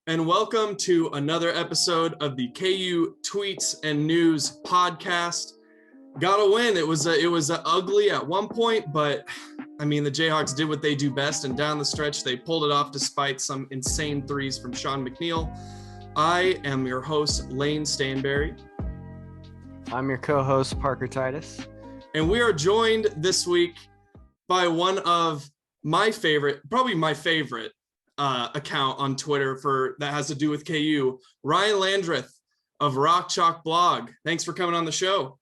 and welcome to another episode of the KU Tweets and News podcast. Got a win. It was ugly at one point, but I mean, the Jayhawks did what they do best, and down the stretch, they pulled it off despite some insane threes from Sean McNeil. I am your host, Lane Stanberry. I'm your co-host, Parker Titus. And we are joined this week by one of my favorite, probably my favorite account on Twitter that has to do with KU, Ryan Landreth of Rock Chalk Blog. Thanks for coming on the show.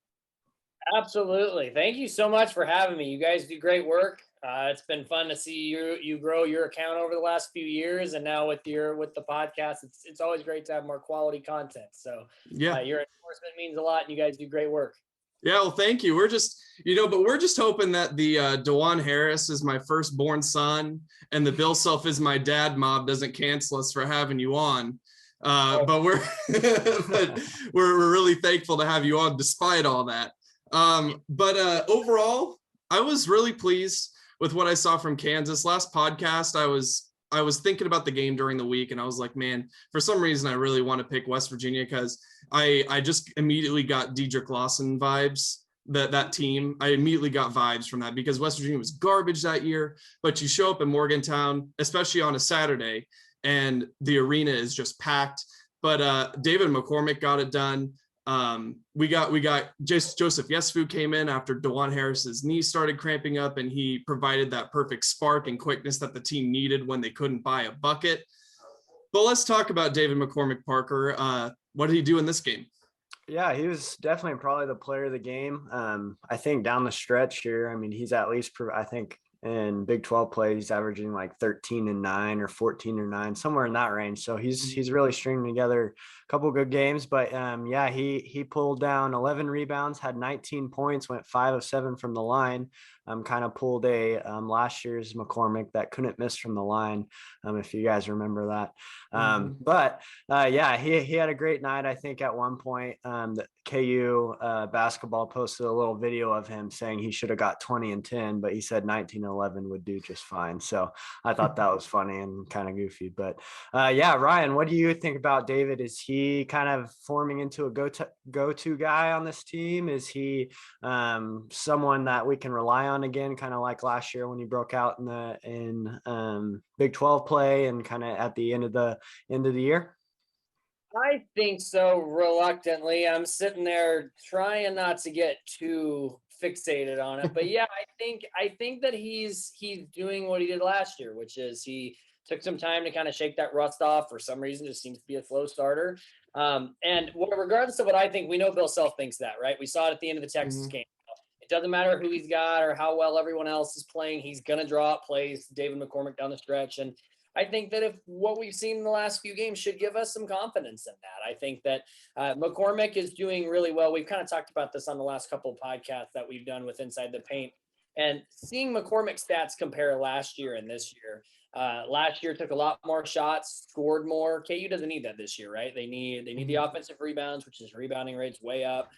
Absolutely. Thank you so much for having me. You guys do great work. It's been fun to see you grow your account over the last few years, and now with the podcast, it's always great to have more quality content. So yeah, your endorsement means a lot, and you guys do great work. Yeah, well, thank you. We're just, we're just hoping that the DeJuan Harris is my firstborn son and the Bill Self is my dad mob doesn't cancel us for having you on. But we're really thankful to have you on despite all that. But overall, I was really pleased with what I saw from Kansas. Last podcast, I was thinking about the game during the week, and I was like, man, for some reason, I really want to pick West Virginia because I just immediately got Dedrick Lawson vibes. That team, I immediately got vibes from that because West Virginia was garbage that year. But you show up in Morgantown, especially on a Saturday, and the arena is just packed. But David McCormick got it done. We got Joseph Yesufu came in after DeJuan Harris's knee started cramping up, and he provided that perfect spark and quickness that the team needed when they couldn't buy a bucket. But let's talk about David McCormick, Parker. What did he do in this game? Yeah, he was definitely probably the player of the game. I think down the stretch here, I mean, he's at least, I think in Big 12 play, he's averaging like 13-9 or 14-9, somewhere in that range. So he's really stringing together a couple of good games. But yeah, he pulled down 11 rebounds, had 19 points, went 5 of 7 from the line. Kind of pulled a last year's McCormick that couldn't miss from the line, if you guys remember that. But yeah, he had a great night. I think at one point, the KU basketball posted a little video of him saying he should have got 20 and 10, but he said 19-11 would do just fine. So I thought that was funny and kind of goofy. But yeah, Ryan, what do you think about David? Is he kind of forming into a go-to guy on this team? Is he someone that we can rely on again, kind of like last year when he broke out in Big 12 play and kind of at the end of the year? I think so, reluctantly. I'm sitting there trying not to get too fixated on it. But yeah, I think that he's doing what he did last year, which is he took some time to kind of shake that rust off. For some reason, just seems to be a slow starter. And regardless of what I think, we know Bill Self thinks that, right? We saw it at the end of the Texas game. It doesn't matter who he's got or how well everyone else is playing. He's going to draw up plays, David McCormick down the stretch. And I think that if what we've seen in the last few games should give us some confidence in that. I think that McCormick is doing really well. We've kind of talked about this on the last couple of podcasts that we've done with Inside the Paint. And seeing McCormick's stats compare last year and this year. Last year took a lot more shots, scored more. KU doesn't need that this year, right? They need the offensive rebounds, which is rebounding rates way up.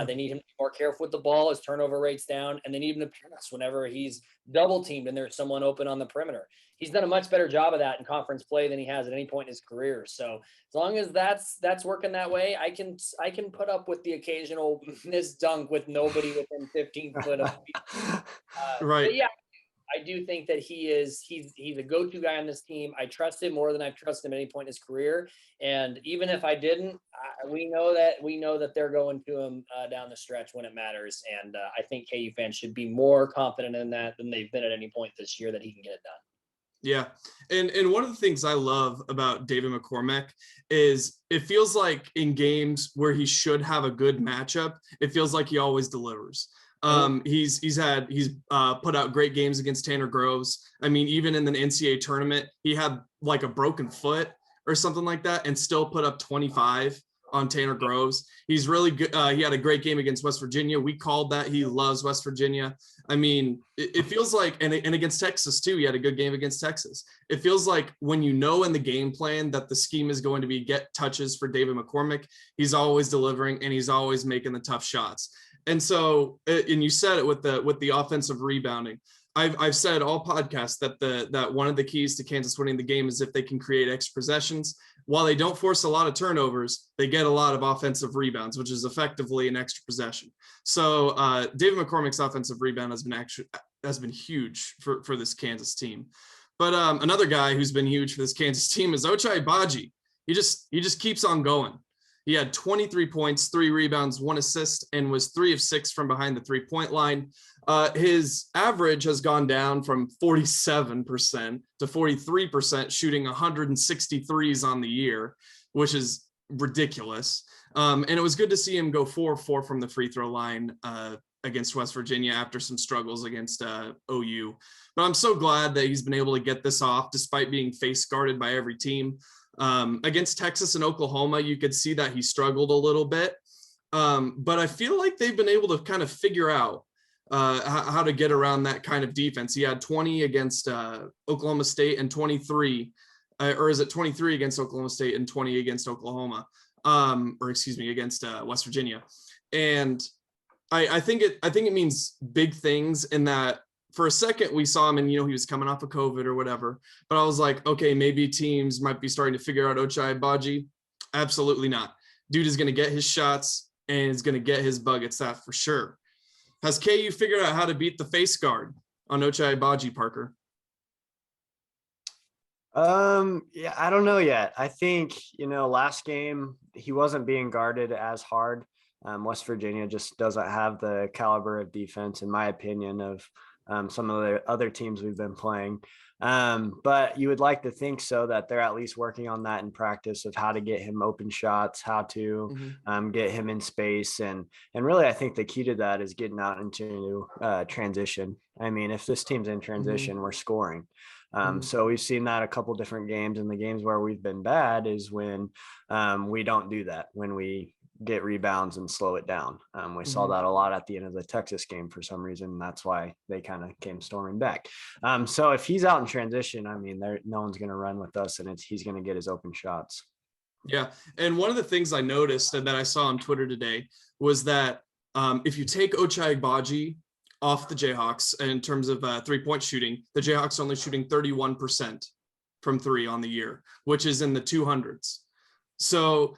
They need him to be more careful with the ball, his turnover rates down, and they need him to pass whenever he's double teamed and there's someone open on the perimeter. He's done a much better job of that in conference play than he has at any point in his career. So as long as that's working that way, I can put up with the occasional missed dunk with nobody within 15 foot of me. Right. But yeah, I do think that he's a go-to guy on this team. I trust him more than I've trusted him at any point in his career. And even if I didn't, we know that they're going to him down the stretch when it matters. And I think KU fans should be more confident in that than they've been at any point this year that he can get it done. Yeah. And one of the things I love about David McCormick is it feels like in games where he should have a good matchup, it feels like he always delivers. He's put out great games against Tanner Groves. I mean, even in the NCAA tournament, he had like a broken foot or something like that and still put up 25 on Tanner Groves. He's really good. He had a great game against West Virginia. We called that. He loves West Virginia. I mean, it feels like, and against Texas too, he had a good game against Texas. It feels like when you know in the game plan that the scheme is going to be get touches for David McCormick, he's always delivering and he's always making the tough shots. And so, and you said it with the offensive rebounding. I've said all podcasts that one of the keys to Kansas winning the game is if they can create extra possessions. While they don't force a lot of turnovers, they get a lot of offensive rebounds, which is effectively an extra possession. So David McCormick's offensive rebound has been huge for this Kansas team. But another guy who's been huge for this Kansas team is Ochai Agbaji. He just keeps on going. He had 23 points, 3 rebounds, 1 assist, and was 3 of 6 from behind the 3-point line. His average has gone down from 47% to 43%, shooting 163s on the year, which is ridiculous. And it was good to see him go 4-4 from the free throw line against West Virginia after some struggles against OU. But I'm so glad that he's been able to get this off despite being face guarded by every team. Against Texas and Oklahoma, you could see that he struggled a little bit. But I feel like they've been able to kind of figure out how to get around that kind of defense. He had 20 against Oklahoma State and 23, or is it 23 against Oklahoma State and 20 against Oklahoma, against West Virginia. And I think it means big things in that for a second we saw him and, he was coming off of COVID or whatever, but I was like, okay, maybe teams might be starting to figure out Ochai Agbaji. Absolutely not. Dude is going to get his shots and is going to get his buckets, that for sure. Has KU figured out how to beat the face guard on Ochai Agbaji, Parker? Yeah, I don't know yet. I think, last game he wasn't being guarded as hard. West Virginia just doesn't have the caliber of defense, in my opinion, of some of the other teams we've been playing. But you would like to think so, that they're at least working on that in practice of how to get him open shots, how to get him in space. And really, I think the key to that is getting out into transition. I mean, if this team's in transition, we're scoring. So we've seen that a couple different games, and the games where we've been bad is when we don't do that, when we get rebounds and slow it down. We saw that a lot at the end of the Texas game for some reason. And that's why they kind of came storming back. So if he's out in transition, I mean, no one's going to run with us, and he's going to get his open shots. Yeah. And one of the things I noticed and that I saw on Twitter today was that if you take Ochai Agbaji off the Jayhawks in terms of 3-point shooting, the Jayhawks are only shooting 31% from 3 on the year, which is in the 200s. So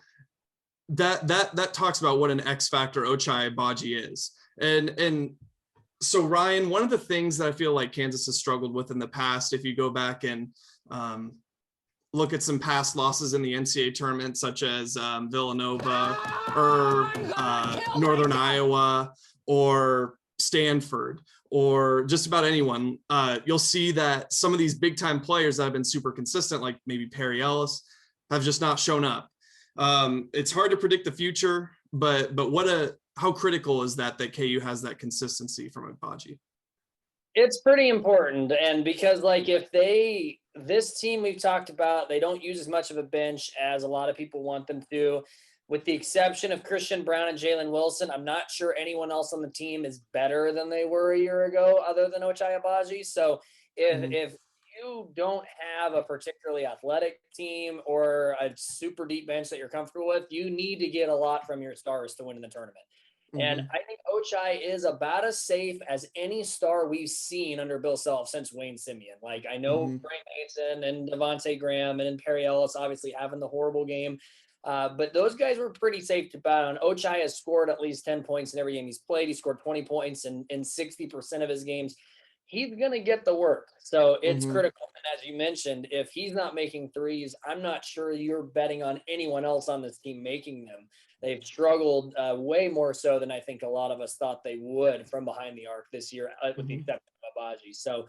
that talks about what an X factor Ochai Agbaji is. And so Ryan, one of the things that I feel like Kansas has struggled with in the past, if you go back and look at some past losses in the NCAA tournament, such as Villanova or Northern Iowa or Stanford or just about anyone, you'll see that some of these big time players that have been super consistent, like maybe Perry Ellis, have just not shown up. It's hard to predict the future, but how critical is that KU has that consistency from Agbaji? It's pretty important. And because if this team we've talked about, they don't use as much of a bench as a lot of people want them to, with the exception of Christian Brown and Jalen Wilson. I'm not sure anyone else on the team is better than they were a year ago, other than Ochai Agbaji. So if you don't have a particularly athletic team or a super deep bench that you're comfortable with, you need to get a lot from your stars to win in the tournament. And I think Ochai is about as safe as any star we've seen under Bill Self since Wayne Simeon. I know Frank Mason and Devontae Graham and Perry Ellis obviously having the horrible game. But those guys were pretty safe to bet on. Ochai has scored at least 10 points in every game he's played. He scored 20 points in 60% of his games. He's going to get the work. So it's critical. And as you mentioned, if he's not making threes, I'm not sure you're betting on anyone else on this team making them. They've struggled way more so than I think a lot of us thought they would from behind the arc this year, with the exception of Agbaji. So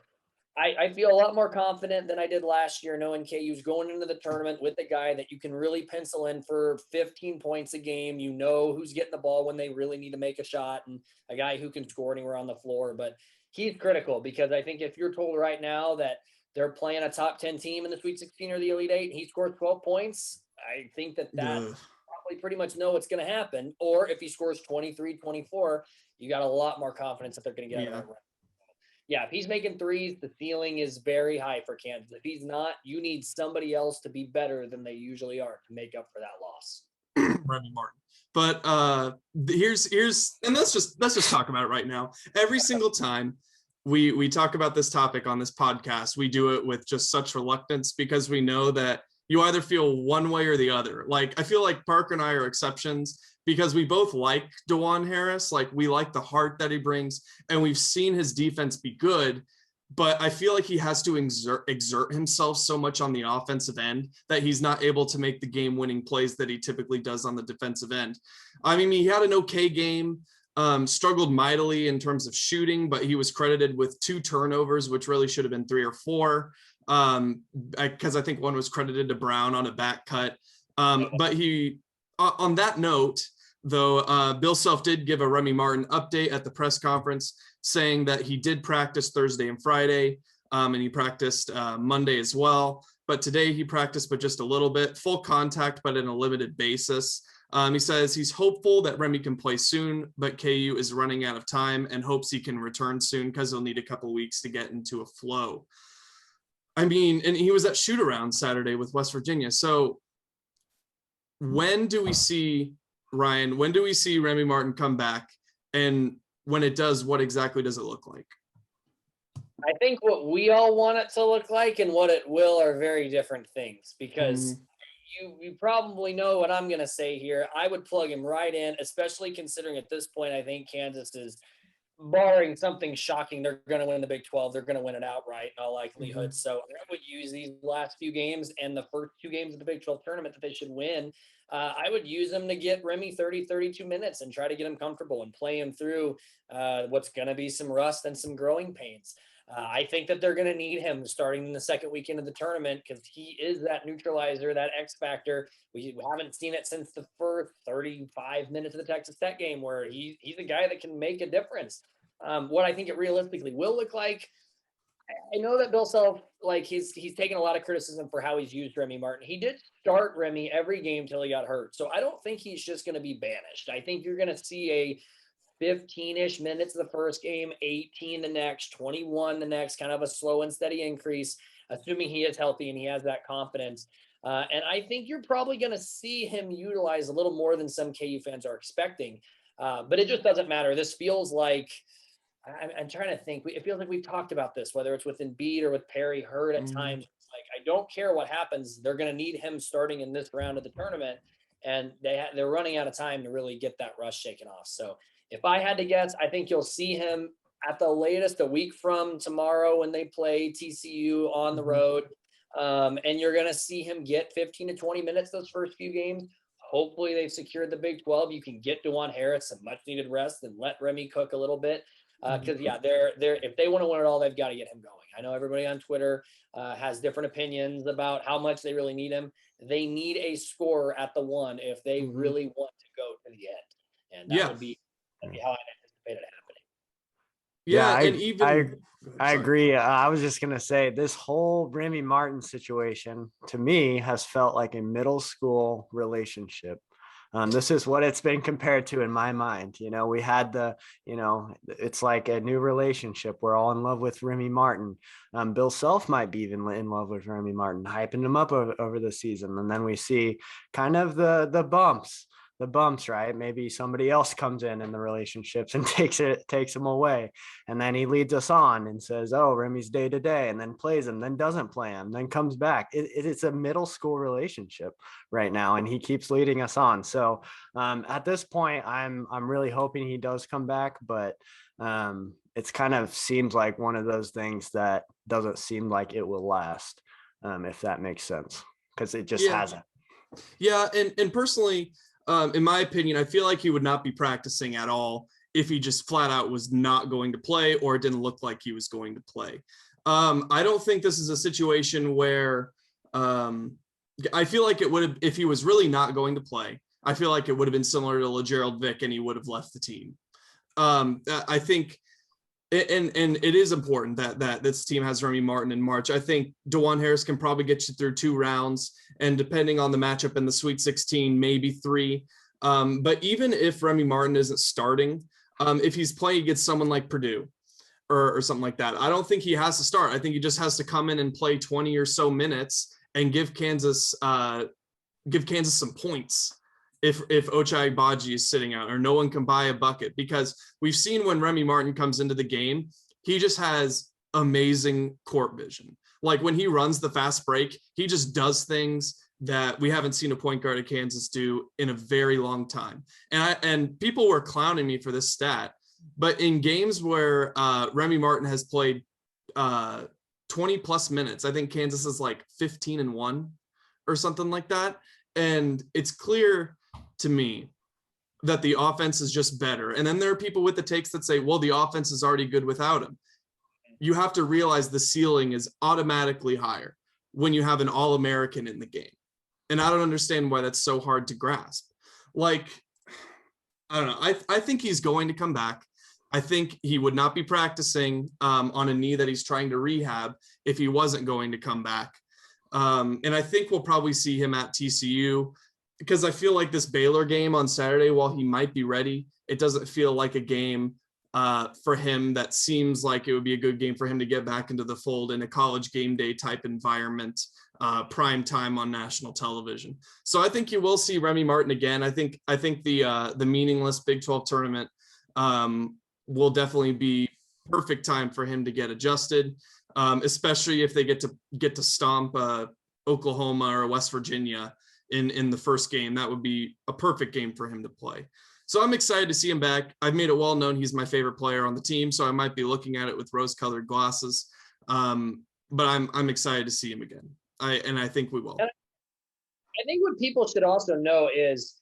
I feel a lot more confident than I did last year, knowing KU's going into the tournament with a guy that you can really pencil in for 15 points a game. You know who's getting the ball when they really need to make a shot, and a guy who can score anywhere on the floor. But he's critical, because I think if you're told right now that they're playing a top 10 team in the Sweet 16 or the Elite 8, and he scores 12 points, I think that probably pretty much know what's going to happen. Or if he scores 23, 24, you got a lot more confidence that they're going to get out of that run. Yeah, if he's making threes, the ceiling is very high for Kansas. If he's not, you need somebody else to be better than they usually are to make up for that loss. Remy Martin. But here's and let's just talk about it right now. Every single time we talk about this topic on this podcast. We do it with just such reluctance because we know that you either feel one way or the other. Like, I feel like Parker and I are exceptions because we both like DeJuan Harris. Like, we like the heart that he brings, and we've seen his defense be good, but I feel like he has to exert himself so much on the offensive end that he's not able to make the game-winning plays that he typically does on the defensive end. I mean, he had an okay game, struggled mightily in terms of shooting, but he was credited with 2 turnovers, which really should have been 3 or 4, because I think one was credited to Brown on a back cut. But he, on that note, though, Bill Self did give a Remy Martin update at the press conference, saying that he did practice Thursday and Friday, and he practiced Monday as well. But today he practiced, but just a little bit, full contact, but in a limited basis. He says he's hopeful that Remy can play soon, but KU is running out of time and hopes he can return soon because he'll need a couple weeks to get into a flow. I mean, and he was at shoot around Saturday with West Virginia. So when do we see, Ryan, when do we see Remy Martin come back? And when it does, what exactly does it look like? I think what we all want it to look like and what it will are very different things, because you probably know what I'm going to say here. I would plug him right in, especially considering at this point, I think Kansas is, barring something shocking, they're going to win the Big 12. They're going to win it outright in all likelihood. So I would use these last few games and the first 2 games of the Big 12 tournament that they should win. I would use them to get Remy 30, 32 minutes and try to get him comfortable and play him through what's going to be some rust and some growing pains. I think that they're going to need him starting in the second weekend of the tournament because he is that neutralizer, that X factor. We haven't seen it since the first 35 minutes of the Texas Tech game where he's a guy that can make a difference. What I think it realistically will look like, I know that Bill Self, like he's taken a lot of criticism for how he's used Remy Martin. He did start Remy every game till he got hurt. So I don't think he's just going to be banished. I think you're going to see a 15-ish minutes the first game, 18 the next, 21 the next, kind of a slow and steady increase, assuming he is healthy and he has that confidence. And I think you're probably going to see him utilize a little more than some KU fans are expecting. But it just doesn't matter. This feels like, I'm trying to think, it feels like we've talked about this, whether it's with Embiid or with Perry Hurd at times. It's like, I don't care what happens. They're going to need him starting in this round of the tournament. And they're running out of time to really get that rush shaken off. So if I had to guess, I think you'll see him at the latest a week from tomorrow when they play TCU on the road. And you're going to see him get 15 to 20 minutes those first few games. Hopefully they've secured the Big 12. You can get DeJuan Harris some much needed rest and let Remy cook a little bit. Because they're if they want to win it all, they've got to get him going. I know everybody on Twitter has different opinions about how much they really need him. They need a scorer at the 1 if they really want to go to the end, and that would be how I anticipated it happening. I agree. I was just gonna say this whole Remy Martin situation to me has felt like a middle school relationship. This is what it's been compared to in my mind. You know, we had it's like a new relationship. We're all in love with Remy Martin. Bill Self might be even in love with Remy Martin, hyping him up over the season. And then we see kind of the bumps, right? Maybe somebody else comes in the relationships and takes him away. And then he leads us on and says, oh, Remy's day to day, and then plays him, then doesn't play him, then comes back. It's a middle school relationship right now. And he keeps leading us on. So at this point, I'm really hoping he does come back, but it's kind of seems like one of those things that doesn't seem like it will last, if that makes sense, because it just hasn't. Yeah. And personally, in my opinion, I feel like he would not be practicing at all if he just flat out was not going to play or it didn't look like he was going to play. I don't think this is a situation where I feel like it would have, if he was really not going to play, I feel like it would have been similar to LeGerald Vick and he would have left the team. I think, and it is important that this team has Remy Martin in March. I think DeJuan Harris can probably get you through 2 rounds, and depending on the matchup in the Sweet 16, maybe 3. But even if Remy Martin isn't starting, if he's playing against someone like Purdue or something like that, I don't think he has to start. I think he just has to come in and play 20 or so minutes and give Kansas some points. If Ochai Agbaji is sitting out or no one can buy a bucket, because we've seen when Remy Martin comes into the game, he just has amazing court vision. Like when he runs the fast break, he just does things that we haven't seen a point guard at Kansas do in a very long time. And people were clowning me for this stat, but in games where Remy Martin has played 20 plus minutes, I think Kansas is like 15-1 or something like that. And it's clear to me that the offense is just better. And then there are people with the takes that say, well, the offense is already good without him. You have to realize the ceiling is automatically higher when you have an All-American in the game. And I don't understand why that's so hard to grasp. Like, I don't know. I think he's going to come back. I think he would not be practicing on a knee that he's trying to rehab if he wasn't going to come back. And I think we'll probably see him at TCU, because I feel like this Baylor game on Saturday, while he might be ready, it doesn't feel like a game for him that seems like it would be a good game for him to get back into the fold in a college game day type environment, prime time on national television. So I think you will see Remy Martin again. I think the meaningless Big 12 tournament will definitely be perfect time for him to get adjusted, especially if they get to stomp Oklahoma or West Virginia in the first game. That would be a perfect game for him to play. So I'm excited to see him back. I've made it well known he's my favorite player on the team, so I might be looking at it with rose-colored glasses. But I'm excited to see him again. I think we will. I think what people should also know is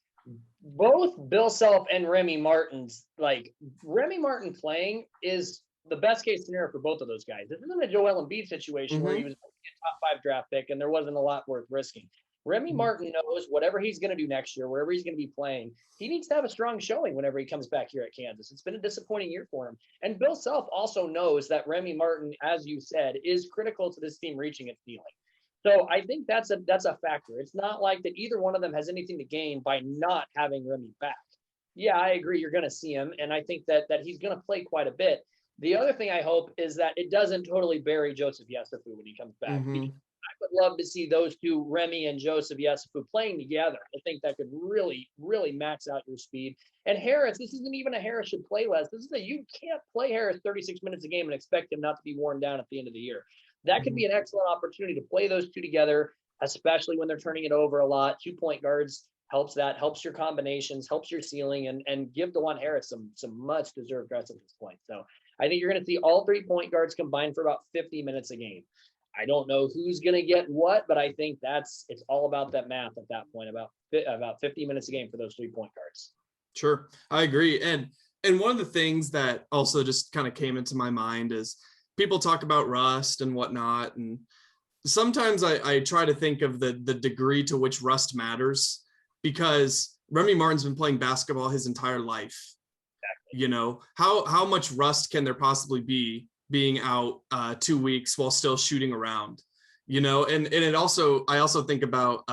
both Bill Self and Remy Martin's, like, Remy Martin playing is the best case scenario for both of those guys. This isn't a Joel Embiid situation where he was a top 5 draft pick and there wasn't a lot worth risking. Remy Martin knows whatever he's going to do next year, wherever he's going to be playing, he needs to have a strong showing whenever he comes back here at Kansas. It's been a disappointing year for him. And Bill Self also knows that Remy Martin, as you said, is critical to this team reaching its ceiling. So I think that's a factor. It's not like that either one of them has anything to gain by not having Remy back. Yeah, I agree. You're going to see him. And I think that he's going to play quite a bit. The other thing I hope is that it doesn't totally bury Joseph Yesufu when he comes back. I would love to see those two, Remy and Joseph Yesufu, playing together. I think that could really, really max out your speed. And Harris, this isn't even a Harris should play less. This is you can't play Harris 36 minutes a game and expect him not to be worn down at the end of the year. That could be an excellent opportunity to play those two together, especially when they're turning it over a lot. 2-point guards helps your combinations, helps your ceiling, and give DeJuan Harris some much deserved rest at this point. So I think you're going to see all 3 point guards combined for about 50 minutes a game. I don't know who's going to get what, but I think it's all about that math at that point, about 50 minutes a game for those 3 point guards. Sure. I agree. And one of the things that also just kind of came into my mind is people talk about rust and whatnot. And sometimes I try to think of the degree to which rust matters, because Remy Martin's been playing basketball his entire life. Exactly. You know, how much rust can there possibly be being out 2 weeks while still shooting around, you know? And I also think about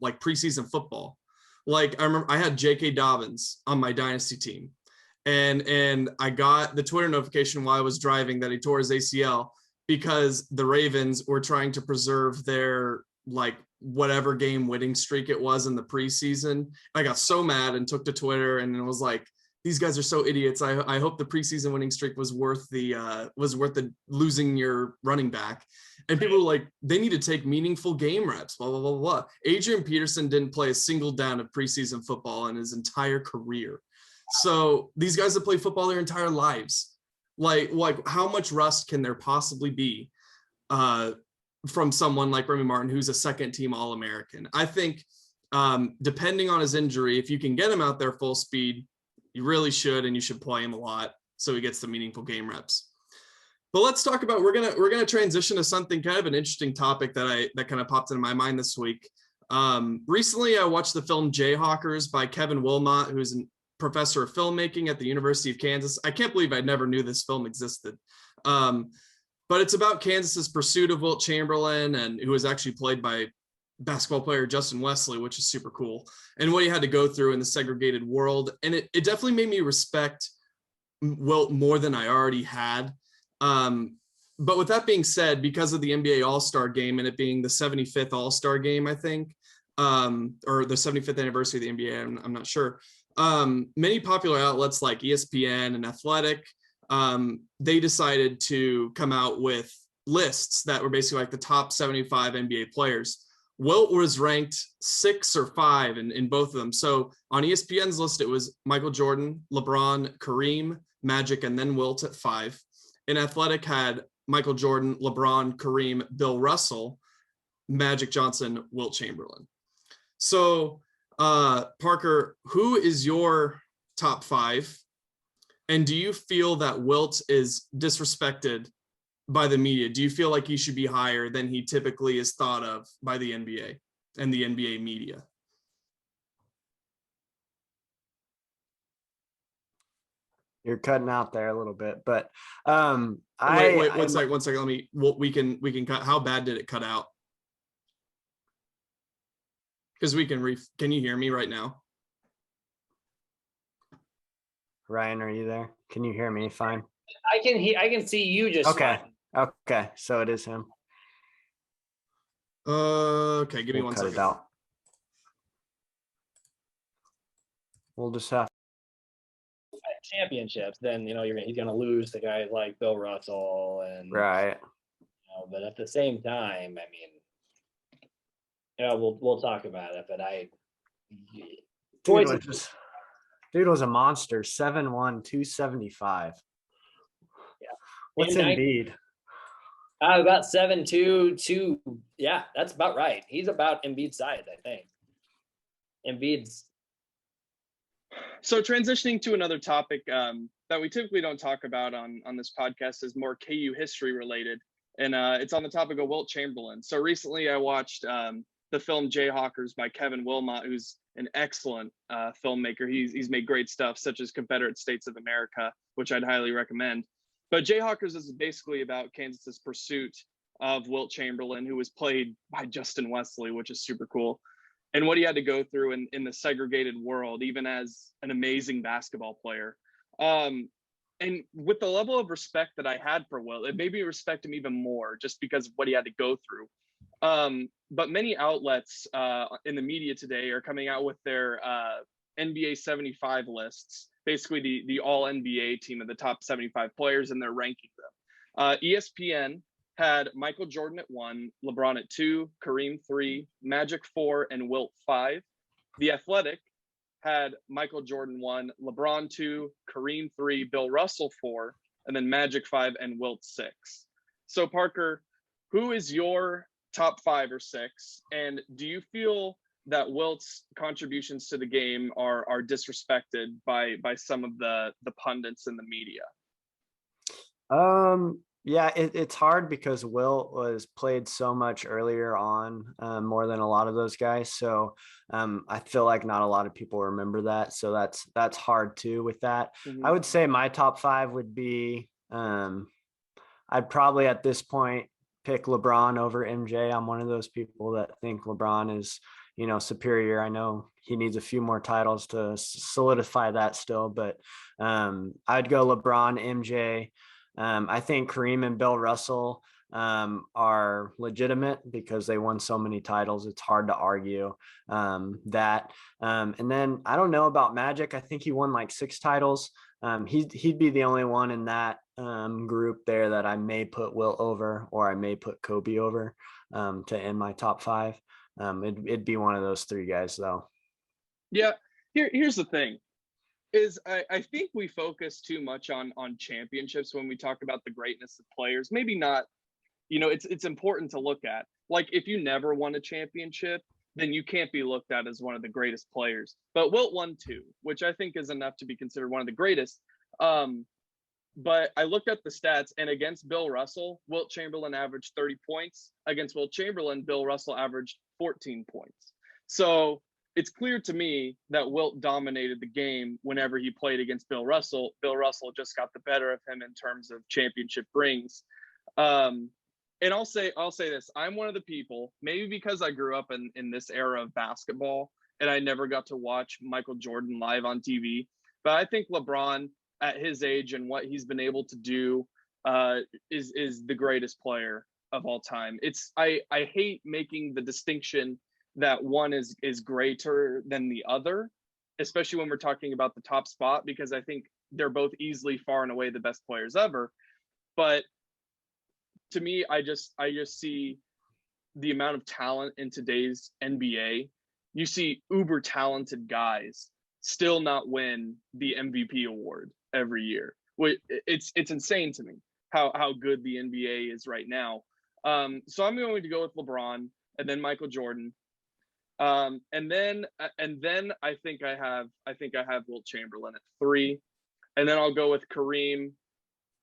like preseason football. Like I remember I had J.K. Dobbins on my dynasty team, and I got the Twitter notification while I was driving that he tore his ACL because the Ravens were trying to preserve their like whatever game winning streak it was in the preseason. I got so mad and took to Twitter and it was like, these guys are so idiots. I hope the preseason winning streak was worth the losing your running back. And people were like, they need to take meaningful game reps, blah, blah, blah, blah. Adrian Peterson didn't play a single down of preseason football in his entire career. So these guys have played football their entire lives. Like how much rust can there possibly be from someone like Remy Martin, who's a second team All-American? I think depending on his injury, if you can get him out there full speed, you really should, and you should play him a lot so he gets the meaningful game reps. But let's talk about, we're gonna transition to something kind of an interesting topic that kind of popped into my mind this week. Recently, I watched the film Jayhawkers by Kevin Wilmot, who's a professor of filmmaking at the University of Kansas. I can't believe I never knew this film existed. But it's about Kansas's pursuit of Wilt Chamberlain, and who was actually played by basketball player Justin Wesley, which is super cool, and what he had to go through in the segregated world. And it definitely made me respect Wilt more than I already had. But with that being said, because of the NBA All-Star game and it being the 75th All-Star game, I think, or the 75th anniversary of the NBA, I'm not sure. Many popular outlets like ESPN and Athletic they decided to come out with lists that were basically like the top 75 NBA players. Wilt was ranked 6 or 5 in both of them. So on ESPN's list, it was Michael Jordan, LeBron, Kareem, Magic, and then Wilt at 5. In Athletic had Michael Jordan, LeBron, Kareem, Bill Russell, Magic Johnson, Wilt Chamberlain. So Parker, who is your top 5? And do you feel that Wilt is disrespected by the media? Do you feel like he should be higher than he typically is thought of by the NBA and the NBA media? You're cutting out there a little bit, but wait, one second. We can cut. How bad did it cut out? Because we can can you hear me right now? Ryan, are you there? Can you hear me fine? I can see you just okay. fine. Okay, so it is him. Okay, give me one second. Cut it out. We'll just have championships, then he's gonna lose to guys like Bill Russell and right. But at the same time, I mean, we'll talk about it. But dude was a monster. 7'1", 275. Yeah. What's Embiid? About 7'2", 2. Yeah, that's about right. He's about Embiid's size, I think. Embiid's. So transitioning to another topic that we typically don't talk about on this podcast is more KU history related. And it's on the topic of Wilt Chamberlain. So recently I watched the film Jayhawkers by Kevin Wilmot, who's an excellent filmmaker. He's made great stuff such as Confederate States of America, which I'd highly recommend. But Jayhawkers is basically about Kansas's pursuit of Wilt Chamberlain, who was played by Justin Wesley, which is super cool, and what he had to go through in the segregated world, even as an amazing basketball player. And with the level of respect that I had for Wilt, it made me respect him even more just because of what he had to go through. But many outlets in the media today are coming out with their NBA 75 lists, basically the all NBA team of the top 75 players, and they're ranking them. ESPN had Michael Jordan at 1, LeBron at 2, Kareem 3, Magic 4, and Wilt 5. The Athletic had Michael Jordan 1, LeBron 2, Kareem 3, Bill Russell 4, and then Magic 5 and Wilt 6. So Parker, who is your top 5 or 6? And do you feel that Wilt's contributions to the game are disrespected by some of the pundits in the media? Yeah, it's hard because Wilt was played so much earlier on, more than a lot of those guys. So I feel like not a lot of people remember that. So that's hard too with that. Mm-hmm. I would say my top 5 would be, I'd probably at this point pick LeBron over MJ. I'm one of those people that think LeBron is, superior. I know he needs a few more titles to solidify that still, but I'd go LeBron, MJ. I think Kareem and Bill Russell are legitimate because they won so many titles. It's hard to argue that. And then I don't know about Magic. I think he won like 6 titles. He'd be the only one in that group there that I may put Wilt over, or I may put Kobe over to end my top 5. It'd be one of those 3 guys though. Yeah. Here's the thing. Is I think we focus too much on championships when we talk about the greatness of players. Maybe not, it's important to look at. Like, if you never won a championship, then you can't be looked at as one of the greatest players. But Wilt won 2, which I think is enough to be considered one of the greatest. But I looked at the stats, and against Bill Russell, Wilt Chamberlain averaged 30 points. Against Wilt Chamberlain, Bill Russell averaged 14 points. So it's clear to me that Wilt dominated the game whenever he played against Bill Russell. Bill Russell just got the better of him in terms of championship rings. And I'll say this. I'm one of the people, maybe because I grew up in this era of basketball and I never got to watch Michael Jordan live on TV, but I think LeBron at his age and what he's been able to do is the greatest player of all time. I hate making the distinction that one is greater than the other. especially when we're talking about the top spot, because I think they're both easily far and away the best players ever. But to me, I just see the amount of talent in today's NBA. You see uber talented guys still not win the MVP award every year. It's insane to me how good the NBA is right now. So I'm going to go with LeBron and then Michael Jordan. And then I think I have Wilt Chamberlain at 3. And then I'll go with Kareem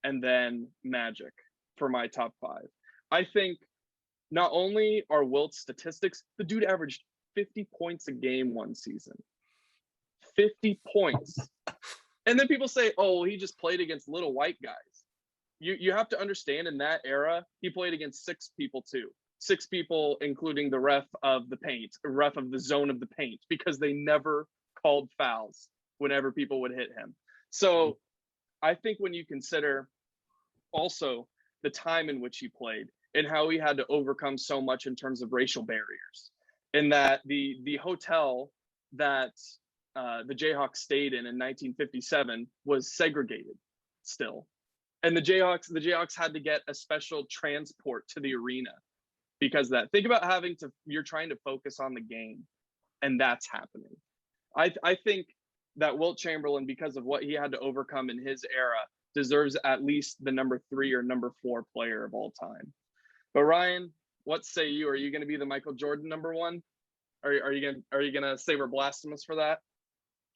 and then Magic for my top 5. I think not only are Wilt's statistics, the dude averaged 50 points a game one season. 50 points. And then people say, oh, well, he just played against little white guys. You have to understand, in that era, he played against 6 people too. 6 people, including the ref of the paint, ref of the zone of the paint, because they never called fouls whenever people would hit him. So I think when you consider also the time in which he played and how he had to overcome so much in terms of racial barriers, and that the hotel that the Jayhawks stayed in 1957 was segregated still. And the Jayhawks had to get a special transport to the arena because of that. Think about you're trying to focus on the game, and that's happening. I think that Wilt Chamberlain, because of what he had to overcome in his era, deserves at least the number 3 or number 4 player of all time. But Ryan, what say you? Are you going to be the Michael Jordan number 1? Are you gonna say we're blasphemous for that?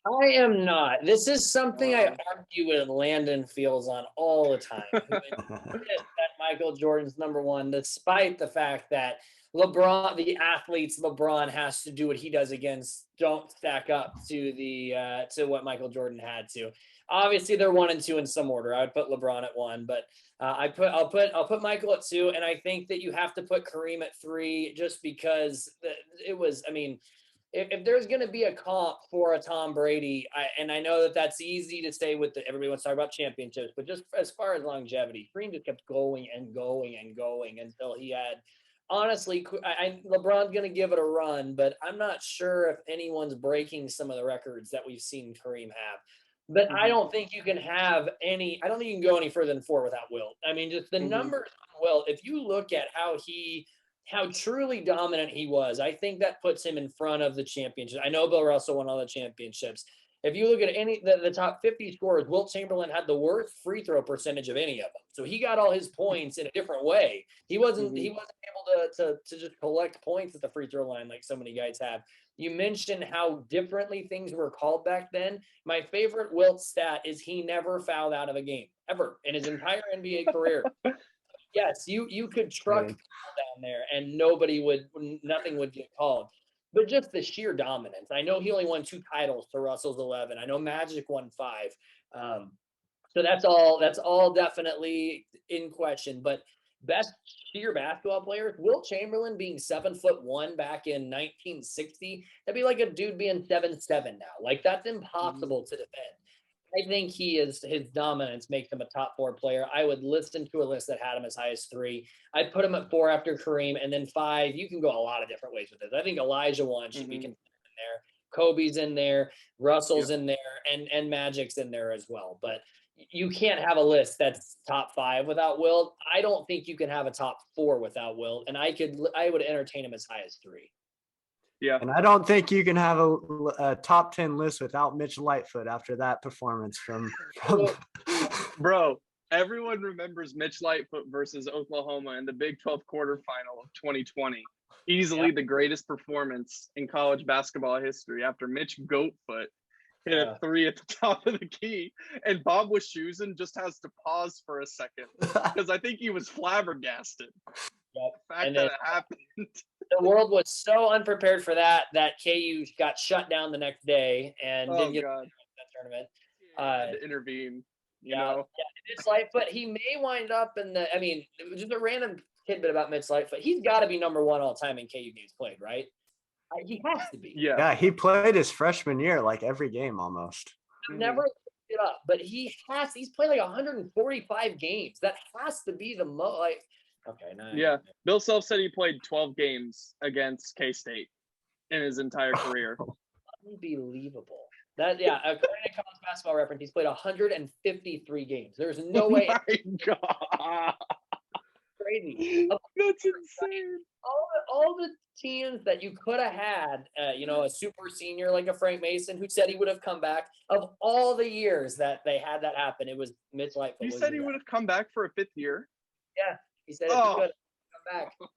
I am not. This is something I argue with Landon Fields on all the time. That Michael Jordan's number 1, despite the fact that the athletes LeBron has to do what he does against don't stack up to what Michael Jordan had to. Obviously, they're 1 and 2 in some order. I would put LeBron at 1, but I'll put Michael at 2, and I think that you have to put Kareem at 3 just because it was. I mean, if there's going to be a comp for a Tom Brady, and I know that that's easy to say everybody wants to talk about championships, but just as far as longevity, Kareem just kept going and going and going until he had. Honestly, LeBron's going to give it a run, but I'm not sure if anyone's breaking some of the records that we've seen Kareem have. But I don't think you can have I don't think you can go any further than 4 without Wilt. I mean, just the numbers on Wilt, if you look at how truly dominant he was, I think that puts him in front of the championship. I know Bill Russell won all the championships. If you look at the top 50 scorers, Wilt Chamberlain had the worst free throw percentage of any of them. So he got all his points in a different way. He wasn't able to just collect points at the free throw line like so many guys have. You mentioned how differently things were called back then. My favorite Wilt stat is he never fouled out of a game ever in his entire NBA career. Yes, you could truck people down there and nothing would get called. But just the sheer dominance. I know he only won 2 titles to Russell's 11. I know Magic won 5. So that's all definitely in question. But best sheer basketball players, Wilt Chamberlain being 7'1" back in 1960, that'd be like a dude being 7'7" now. Like, that's impossible to defend. I think his dominance makes him a top 4 player. I would listen to a list that had him as high as 3. I'd put him at 4 after Kareem, and then 5. You can go a lot of different ways with this. I think Elijah 1 should be considered in there. Kobe's in there. Russell's in there, and Magic's in there as well. But you can't have a list that's top 5 without Wilt. I don't think you can have a top 4 without Wilt, and I would entertain him as high as 3. Yeah. And I don't think you can have a top 10 list without Mitch Lightfoot after that performance from Bro, everyone remembers Mitch Lightfoot versus Oklahoma in the Big 12 quarterfinal of 2020. Easily the greatest performance in college basketball history after Mitch Goatfoot hit a 3 at the top of the key. And Bob Wischusen just has to pause for a second because I think he was flabbergasted. Yep. The fact that it happened. The world was so unprepared for that KU got shut down the next day and didn't get that tournament. To intervene, you know. Yeah, Mitch Lightfoot, he may wind up just a random tidbit about Mitch Lightfoot. He's got to be number 1 all time in KU games played, right? He has to be. Yeah, he played his freshman year like every game almost. I've never looked it up, but he's played like 145 games. That has to be the most. Okay, nice. Yeah, Bill Self said he played 12 games against K-State in his entire career. Unbelievable. According to College Basketball Reference, he's played 153 games. There's no Oh way. my God. Crazy. That's insane. All the teams that you could have had, a super senior like a Frank Mason who said he would have come back. Of all the years that they had that happen, it was Mitch Lightfoot. He said he would have come back for a 5th year. Yeah, he said if he could come back. Of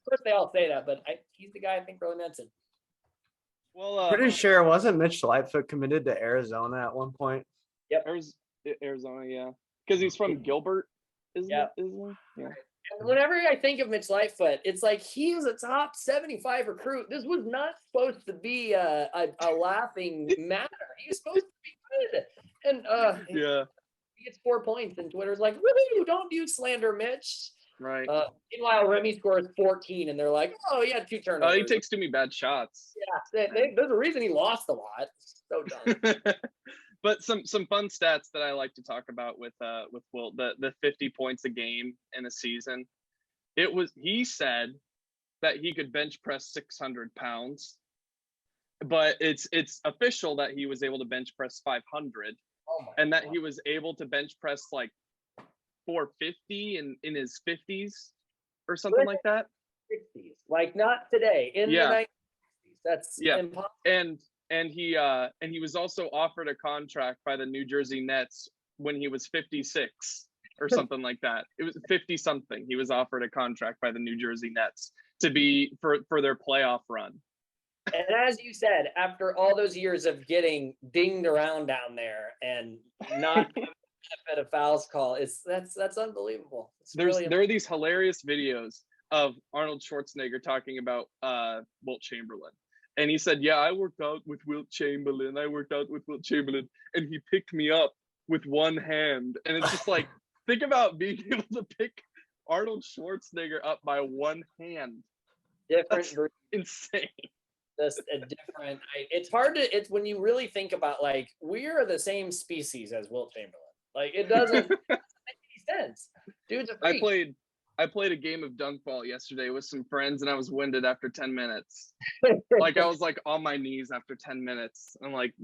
course, they all say that, but he's the guy I think really meant it. Well, Pretty sure wasn't Mitch Lightfoot committed to Arizona at one point? Yep, Arizona, yeah, because he's from Gilbert, isn't he? Yeah. And whenever I think of Mitch Lightfoot, it's like he was a top 75 recruit. This was not supposed to be a laughing matter. He was supposed to be good. And he gets 4 points, and Twitter's like, woohoo, don't you slander Mitch. Right. Meanwhile, Remy scores 14, and they're like, oh, he had 2 turnovers. He takes too many bad shots. Yeah, there's a reason he lost a lot. So dumb. But some fun stats that I like to talk about with Wilt, the 50 points a game in a season. He said that he could bench press 600 pounds, but it's official that he was able to bench press 500, and that he was able to bench press like 450 in his 50s or something like that. 60s, like not today, in the 90s. That's impossible. And he was also offered a contract by the New Jersey Nets when he was 56 or something like that. It was 50 something. He was offered a contract by the New Jersey Nets to be for their playoff run. And as you said, after all those years of getting dinged around down there and not at a fouls call, that's unbelievable. There are these hilarious videos of Arnold Schwarzenegger talking about Wilt Chamberlain. And he said, yeah, I worked out with Wilt Chamberlain. And he picked me up with one hand. And it's just like, think about being able to pick Arnold Schwarzenegger up by one hand. Different. Insane. Just a different. It's hard to. It's when you really think about, like, we are the same species as Wilt Chamberlain. Like, it doesn't make any sense. Dude's a freak. I played a game of dunk ball yesterday with some friends, and I was winded after 10 minutes. Like, I was like on my knees after 10 minutes. I'm like,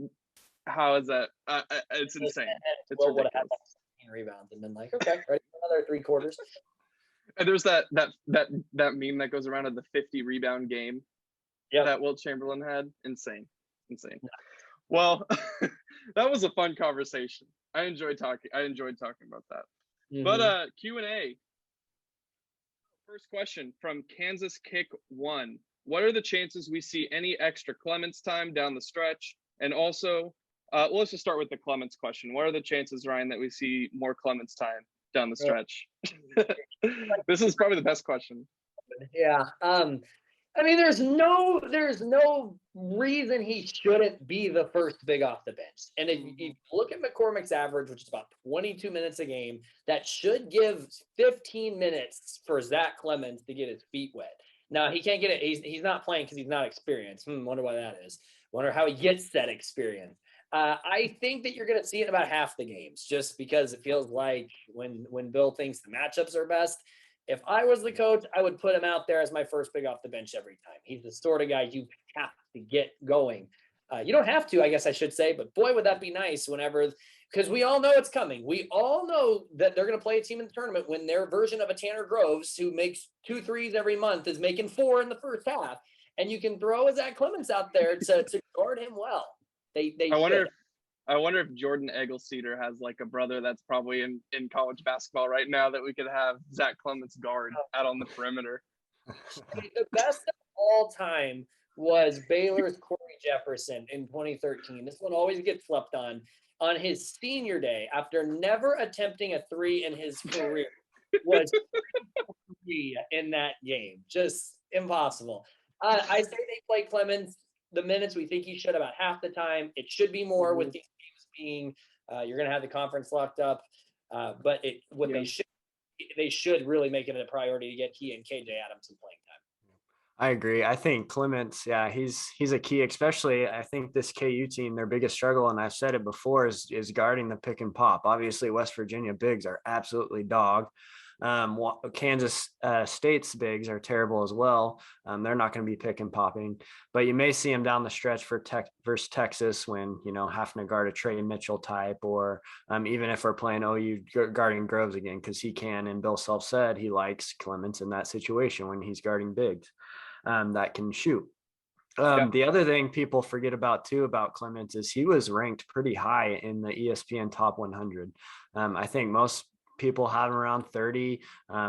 how is that? It's insane. It's ridiculous. Have 16 rebounds and been like, okay, ready for another 3 quarters. And there's that meme that goes around of the 50 rebound game that Wilt Chamberlain had. Insane. Yeah. Well, that was a fun conversation. I enjoyed talking about that. Mm-hmm. But Q&A. First question from Kansas Kick 1. What are the chances we see any extra Clements time down the stretch? And also, let's just start with the Clements question. What are the chances, Ryan, that we see more Clements time down the stretch? This is probably the best question. Yeah. I mean, there's no reason he shouldn't be the first big off the bench. And if you look at McCormick's average, which is about 22 minutes a game, that should give 15 minutes for Zach Clemens to get his feet wet. Now, he can't get it. He's not playing because he's not experienced. Wonder why that is. Wonder how he gets that experience. I think that you're going to see it in about half the games, just because it feels like when Bill thinks the matchups are best. If I was the coach, I would put him out there as my first big off the bench every time. He's the sort of guy you have to get going. You don't have to, I guess I should say, but boy, would that be nice because we all know it's coming. We all know that they're going to play a team in the tournament when their version of a Tanner Groves, who makes 2 threes every month, is making 4 in the first half. And you can throw a Zach Clemens out there to guard him well. I wonder if Jordan Eggleseder has like a brother that's probably in college basketball right now that we could have Zach Clemens guard out on the perimeter. The best of all time was Baylor's Corey Jefferson in 2013. This one always gets slept on his senior day, after never attempting a 3 in his career, was 3 in that game. Just impossible. I say they play Clemens the minutes we think he should about half the time. It should be more with these games being you're going to have the conference locked up, but they should really make it a priority to get he and KJ Adams some playing time. I agree. I think Clements, he's a key, especially I think this KU team, their biggest struggle, and I've said it before, is guarding the pick and pop. Obviously, West Virginia bigs are absolutely dog. Kansas State's bigs are terrible as well. They're not going to be pick and popping, but you may see him down the stretch for versus Texas when, having to guard a Trey Mitchell type, or even if we're playing OU guarding Groves again, because he can. And Bill Self said he likes Clements in that situation when he's guarding bigs that can shoot. The other thing people forget about too about Clements is he was ranked pretty high in the ESPN top 100. I think most people have him around 30,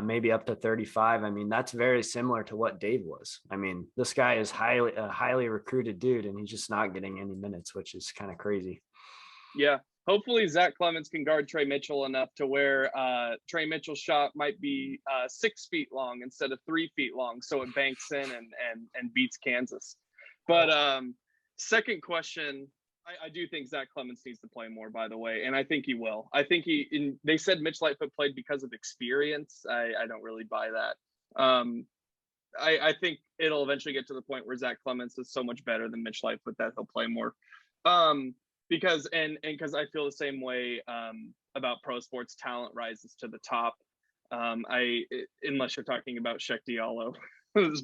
maybe up to 35. I mean, that's very similar to what Dave was. I mean, this guy is a highly recruited dude, and he's just not getting any minutes, which is kind of crazy. Yeah. Hopefully Zach Clements can guard Trey Mitchell enough to where Trey Mitchell's shot might be 6 feet long instead of 3 feet long, so it banks in and beats Kansas. But second question, I do think Zach Clements needs to play more, by the way, and I think he will. I think they said Mitch Lightfoot played because of experience. I don't really buy that. I think it'll eventually get to the point where Zach Clements is so much better than Mitch Lightfoot that he'll play more. Because I feel the same way about pro sports. Talent rises to the top. Unless you're talking about Sheck Diallo,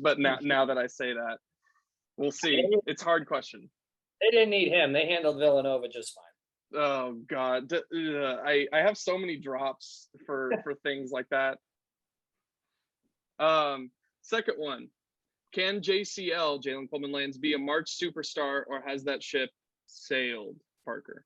but now that I say that, we'll see. It's a hard question. They didn't need him. They handled Villanova just fine. Oh God, I have so many drops for things like that. Second one, can JCL Jalen Coleman Lands be a March superstar, or has that ship sailed? Parker.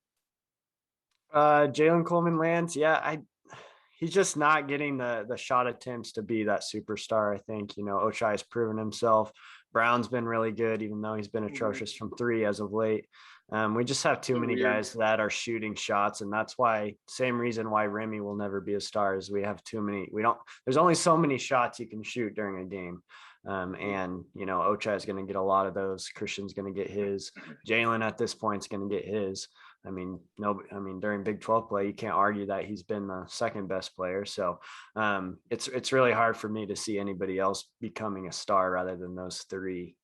Jalen Coleman Lands, he's just not getting the shot attempts to be that superstar. I think Ochai has proven himself. Brown's been really good, even though he's been atrocious from 3 as of late. We just have too many guys that are shooting shots, and that's why same reason why Remy will never be a star is we have too many. There's only so many shots you can shoot during a game. And Ochai is going to get a lot of those. Christian's going to get his. Jalen at this point is going to get his. During Big 12 play, you can't argue that he's been the second best player. So it's really hard for me to see anybody else becoming a star rather than those 3,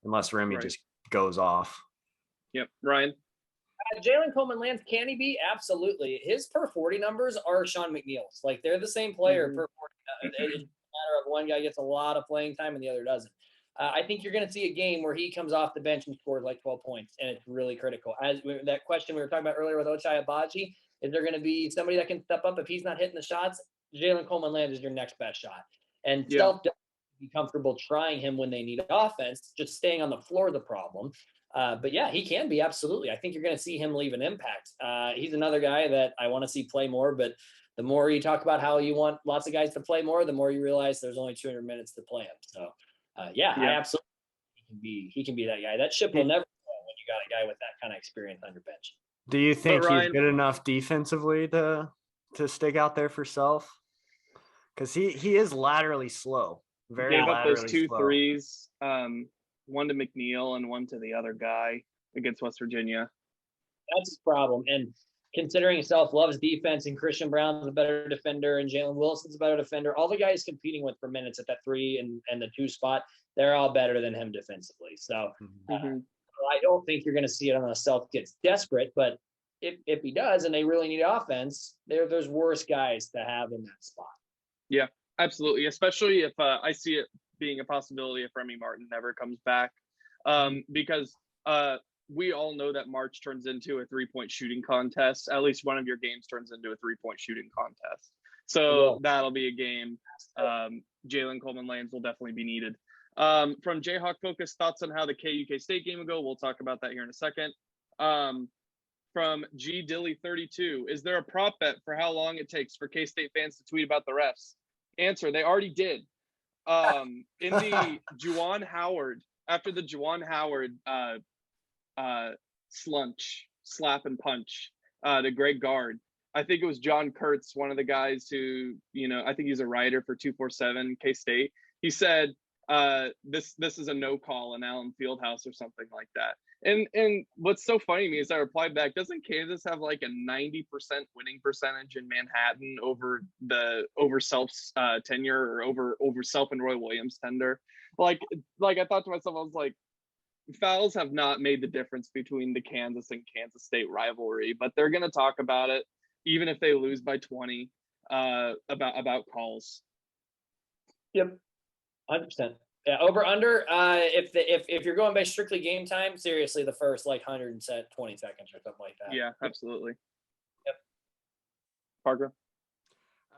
unless Remy just goes off. Yep, Ryan. Jalen Coleman Lands, can he be? Absolutely. His per 40 numbers are Sean McNeil's. Like, they're the same player per 40. It's a matter of one guy gets a lot of playing time and the other doesn't. I think you're going to see a game where he comes off the bench and scores like 12 points, and it's really critical. That question we were talking about earlier with Ochai Agbaji, is there going to be somebody that can step up if he's not hitting the shots? Jalen Coleman Land is your next best shot. And Self doesn't be comfortable trying him when they need offense, just staying on the floor the problem. But yeah, he can be, absolutely. I think you're going to see him leave an impact. He's another guy that I want to see play more, but the more you talk about how you want lots of guys to play more, the more you realize there's only 200 minutes to play him. So I absolutely he can be that guy. That ship will never go when you got a guy with that kind of experience on your bench. Do you think he's good enough defensively to stick out there for Self? Because he is laterally slow. Very gave up those 2 slow. threes, one to McNeil and one to the other guy against West Virginia. That's his problem. And considering Self loves defense and Christian Brown's a better defender and Jalen Wilson's a better defender, all the guys competing with for minutes at that 3 and the 2 spot, they're all better than him defensively. So I don't think you're going to see it unless Self gets desperate, but if he does and they really need offense, there's worse guys to have in that spot. Yeah, absolutely. Especially if I see it being a possibility if Remy Martin never comes back, because we all know that March turns into a 3-point shooting contest. At least one of your games turns into a 3-point shooting contest. So that'll be a game. Jalen Coleman Lands will definitely be needed. From Jayhawk Focus, thoughts on how the KUK State game will go. We'll talk about that here in a second. From G Dilly 32, is there a prop bet for how long it takes for K-State fans to tweet about the refs? Answer, they already did. In the Juwan Howard, after the Juwan Howard slap and punch to Greg Gard, I think it was John Kurtz, one of the guys who, I think he's a writer for 247 K-State. He said, this is a no call in Allen Fieldhouse or something like that. And what's so funny to me is I replied back, doesn't Kansas have like a 90% winning percentage in Manhattan over Self's tenure or over Self and Roy Williams' tender? Like I thought to myself, I was like, fouls have not made the difference between the Kansas and Kansas State rivalry, but they're going to talk about it even if they lose by 20. about calls. Yep, 100%. Yeah, over under. If you're going by strictly game time, seriously, the first like 120 seconds or something like that. Yeah, absolutely. Yep. Parker.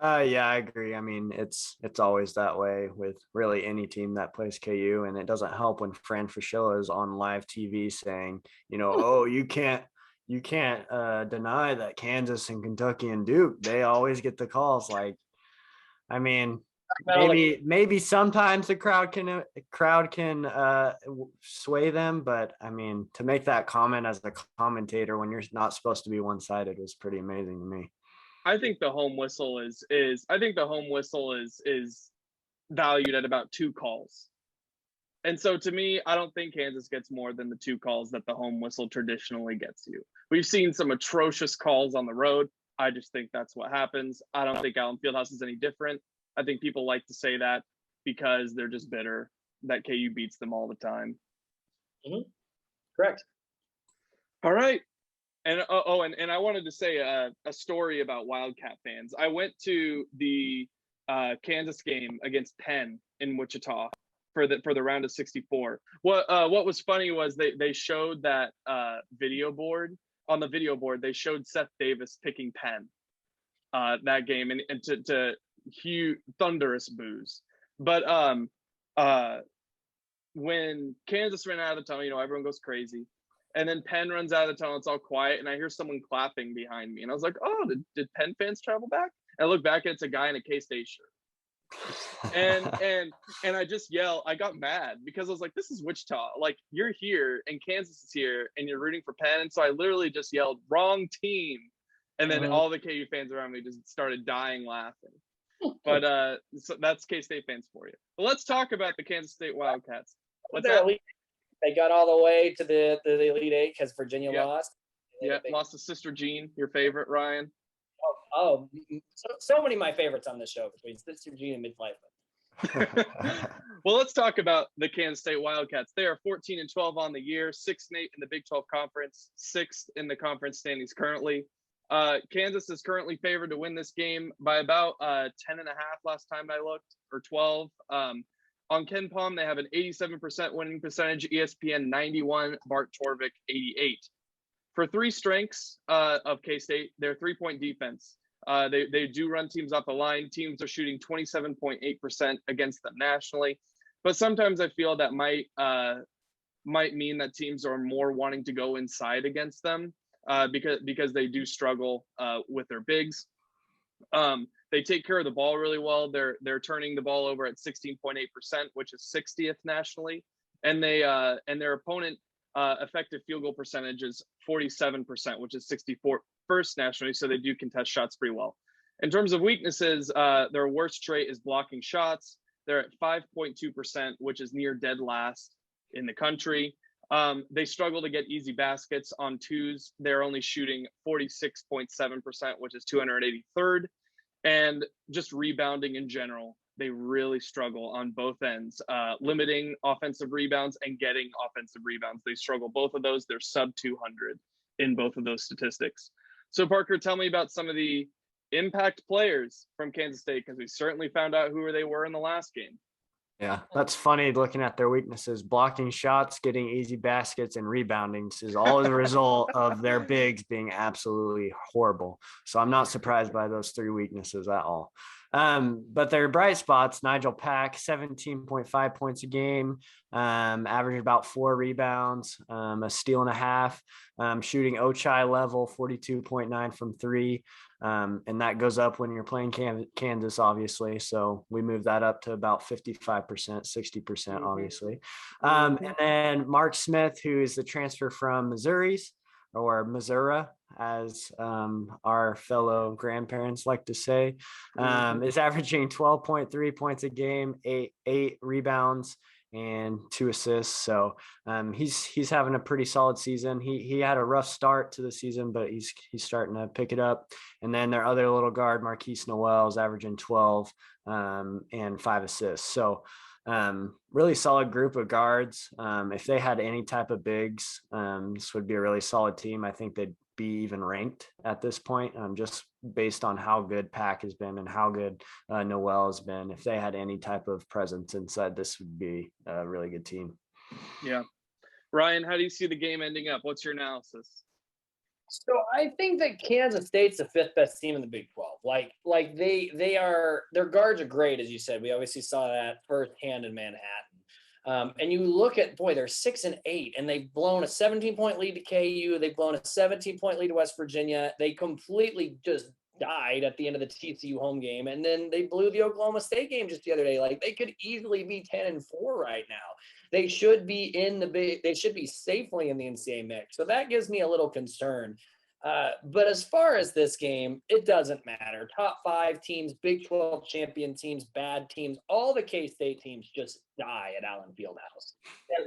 Yeah, I agree. I mean, it's always that way with really any team that plays KU, and it doesn't help when Fran Fraschilla is on live TV saying, oh, you can't deny that Kansas and Kentucky and Duke, they always get the calls. Like, I mean, maybe sometimes the crowd can sway them, but I mean, to make that comment as a commentator when you're not supposed to be one-sided was pretty amazing to me. I think the home whistle is valued at about 2 calls. And so to me, I don't think Kansas gets more than the 2 calls that the home whistle traditionally gets you. We've seen some atrocious calls on the road. I just think that's what happens. I don't think Allen Fieldhouse is any different. I think people like to say that because they're just bitter that KU beats them all the time. Mm-hmm. Correct. All right. And and I wanted to say a story about Wildcat fans. I went to the Kansas game against Penn in Wichita for the round of 64. What was funny was they showed that video board. On the video board, they showed Seth Davis picking Penn that game, and to huge thunderous boos. But when Kansas ran out of the tunnel, everyone goes crazy. And then Penn runs out of the tunnel. It's all quiet, and I hear someone clapping behind me. And I was like, "Oh, did Penn fans travel back?" And I look back, and it's a guy in a K-State shirt. And I just yell. I got mad because I was like, "This is Wichita. Like, you're here, and Kansas is here, and you're rooting for Penn." And so I literally just yelled, "Wrong team!" And then all the KU fans around me just started dying laughing. But so that's K-State fans for you. But let's talk about the Kansas State Wildcats. What's that? They got all the way to the Elite Eight because Virginia lost. Yeah, lost to Sister Jean, your favorite, Ryan. So many of my favorites on this show between Sister Jean and Midlife. Well, let's talk about the Kansas State Wildcats. They are 14-12 on the year, 6-8 in the Big 12 Conference, 6th in the conference standings currently. Kansas is currently favored to win this game by about 10.5 last time I looked, or 12. On Ken Palm, they have an 87% winning percentage, ESPN 91, Bart Torvik 88. For 3 strengths of K-State, their 3-point defense. They do run teams off the line. Teams are shooting 27.8% against them nationally. But sometimes I feel that might mean that teams are more wanting to go inside against them because they do struggle with their bigs. They take care of the ball really well. They're turning the ball over at 16.8%, which is 60th nationally, and their opponent effective field goal percentage is 47%, which is 64st nationally. So they do contest shots pretty well. In terms of weaknesses, their worst trait is blocking shots. They're at 5.2%, which is near dead last in the country. They struggle to get easy baskets on twos. They're only shooting 46.7%, which is 283rd. And just rebounding in general, they really struggle on both ends, limiting offensive rebounds and getting offensive rebounds. They struggle both of those. They're sub 200 in both of those statistics. So Parker, tell me about some of the impact players from Kansas State, because we certainly found out who they were in the last game. Yeah, that's funny looking at their weaknesses. Blocking shots, getting easy baskets, and rebounding is all the result of their bigs being absolutely horrible. So I'm not surprised by those 3 weaknesses at all. But their bright spots, Nigel Pack, 17.5 points a game, averaging about 4 rebounds, a steal and a half, shooting Ochai level, 42.9 from 3. And that goes up when you're playing Kansas, obviously. So we move that up to about 55%, 60%, obviously. And then Mark Smith, who is the transfer from Missouri, as our fellow grandparents like to say, is averaging 12.3 points a game, eight rebounds, and 2 assists. So he's having a pretty solid season. He had a rough start to the season, but he's starting to pick it up. And then their other little guard, Marquise Noel, is averaging 12 and 5 assists. So really solid group of guards. If they had any type of bigs, this would be a really solid team. I think they'd be even ranked at this point, just based on how good Pack has been and how good Noel has been. If they had any type of presence inside, this would be a really good team. Yeah. Ryan, how do you see the game ending up? What's your analysis? So I think that Kansas State's the fifth best team in the Big 12. Their guards are great, as you said. We obviously saw that firsthand in Manhattan. And you look at, they're 6-8, and they've blown a 17-point lead to KU. They've blown a 17-point lead to West Virginia. They completely just died at the end of the TCU home game, and then they blew the Oklahoma State game just the other day. Like, they could easily be 10-4 right now. They should be they should be safely in the NCAA mix. So that gives me a little concern. But as far as this game, it doesn't matter. Top 5 teams, Big 12 champion teams, bad teams, all the K-State teams just die at Allen Fieldhouse.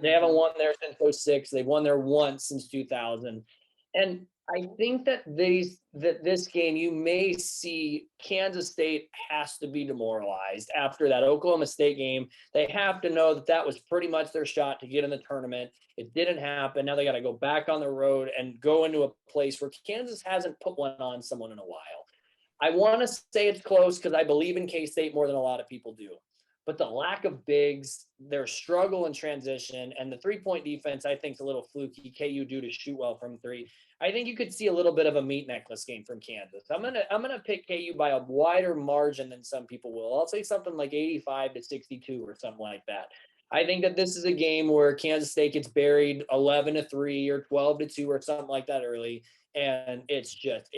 They haven't won there since 2006. They've won there once since 2000. And I think that this game, you may see Kansas State has to be demoralized after that Oklahoma State game. They have to know that was pretty much their shot to get in the tournament. It didn't happen. Now they got to go back on the road and go into a place where Kansas hasn't put one on someone in a while. I want to say it's close because I believe in K-State more than a lot of people do. But the lack of bigs, their struggle in transition, and the three-point defense, I think, is a little fluky. KU do to shoot well from three. I think you could see a little bit of a meat necklace game from Kansas. I'm gonna pick KU by a wider margin than some people will. I'll say something like 85-62 or something like that. I think that this is a game where Kansas State gets buried 11-3 or 12-2 or something like that early, and it just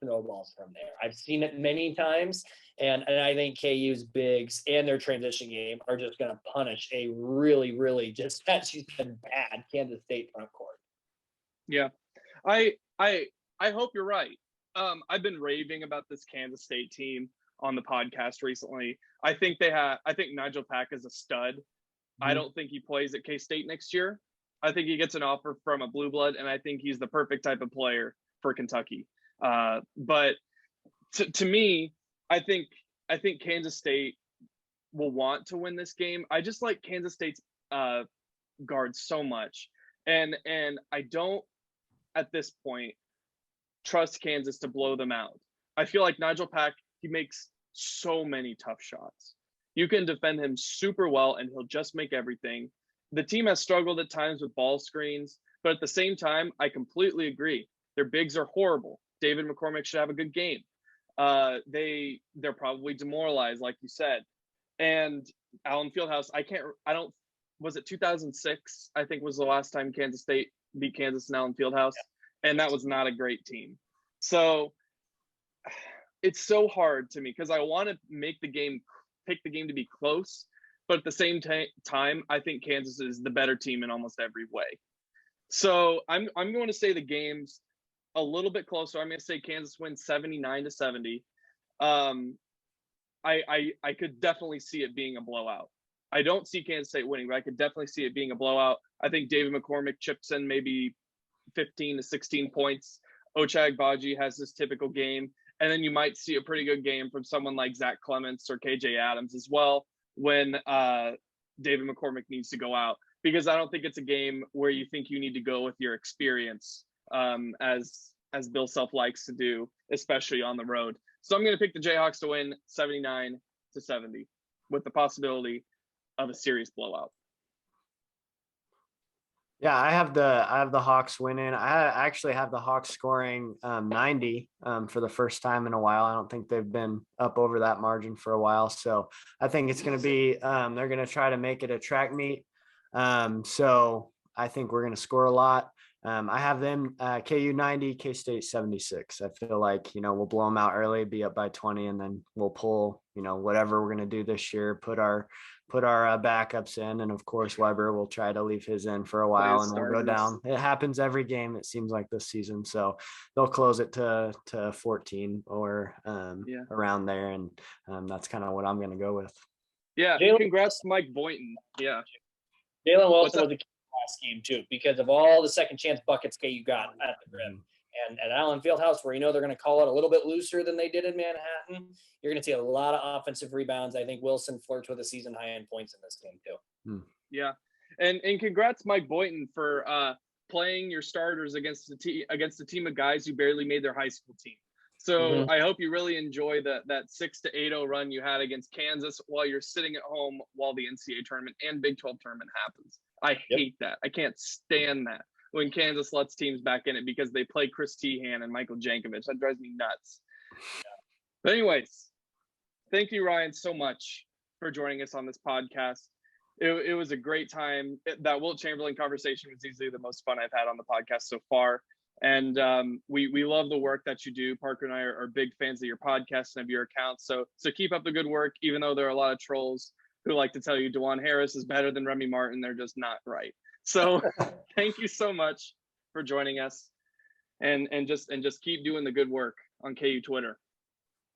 snowballs from there. I've seen it many times. And I think KU's bigs and their transition game are just going to punish a really, really just she's been bad Kansas State front court. Yeah, I hope you're right. I've been raving about this Kansas State team on the podcast recently. I think Nigel Pack is a stud. Mm-hmm. I don't think he plays at K-State next year. I think he gets an offer from a blue blood, and I think he's the perfect type of player for Kentucky. But to me, I think Kansas State will want to win this game. I just like Kansas State's guards so much, and I don't at this point trust Kansas to blow them out. I feel like Nigel Pack, he makes so many tough shots. You can defend him super well, and he'll just make everything. The team has struggled at times with ball screens, but at the same time, I completely agree. Their bigs are horrible. David McCormick should have a good game. They're probably demoralized, like you said. And Allen Fieldhouse, was it 2006? I think was the last time Kansas State beat Kansas in Allen Fieldhouse. Yeah. And that was not a great team. So it's so hard to me because I want to pick the game to be close. But at the same time, I think Kansas is the better team in almost every way. So I'm going to say the game's a little bit closer. I'm going to say Kansas wins 79-70. I could definitely see it being a blowout. I don't see Kansas State winning, but I could definitely see it being a blowout. I think David McCormick chips in maybe 15 to 16 points. Ochai Agbaji has this typical game. And then you might see a pretty good game from someone like Zach Clements or KJ Adams as well when David McCormick needs to go out. Because I don't think it's a game where you think you need to go with your experience, as Bill Self likes to do, especially on the road. So I'm going to pick the Jayhawks to win 79-70 with the possibility of a serious blowout. Yeah, I have the Hawks winning. I actually have the Hawks scoring 90 for the first time in a while. I don't think they've been up over that margin for a while. So I think it's going to be they're going to try to make it a track meet. So I think we're going to score a lot. I have them KU 90, K-State 76. I feel like, we'll blow them out early, be up by 20, and then we'll pull, whatever we're going to do this year, put our backups in. And of course, Weber will try to leave his in for a while and we'll go down. It happens every game, it seems like, this season. So they'll close it to 14 or around there. And that's kind of what I'm going to go with. Yeah. Congrats to Mike Boynton. Yeah. Jalen Wilson was a key last game too, because of all the second chance buckets KU got at the rim. And at Allen Fieldhouse, where they're going to call it a little bit looser than they did in Manhattan, you're going to see a lot of offensive rebounds. I think Wilson flirts with a season high in points in this game too. Yeah, and congrats Mike Boynton for playing your starters against a team of guys who barely made their high school team. So Mhm. I hope you really enjoy that 6-8-0 run you had against Kansas while you're sitting at home while the NCAA tournament and Big 12 tournament happens. I hate that. I can't stand that when Kansas lets teams back in it because they play Chris Tehan and Michael Jankovich. That drives me nuts. But anyways, thank you, Ryan, so much for joining us on this podcast. It was a great time. That Wilt Chamberlain conversation was easily the most fun I've had on the podcast so far. And we love the work that you do. Parker and I are big fans of your podcast and of your accounts. So keep up the good work, even though there are a lot of trolls who like to tell you DeJuan Harris is better than Remy Martin. They're just not right. So thank you so much for joining us, and just keep doing the good work on KU Twitter.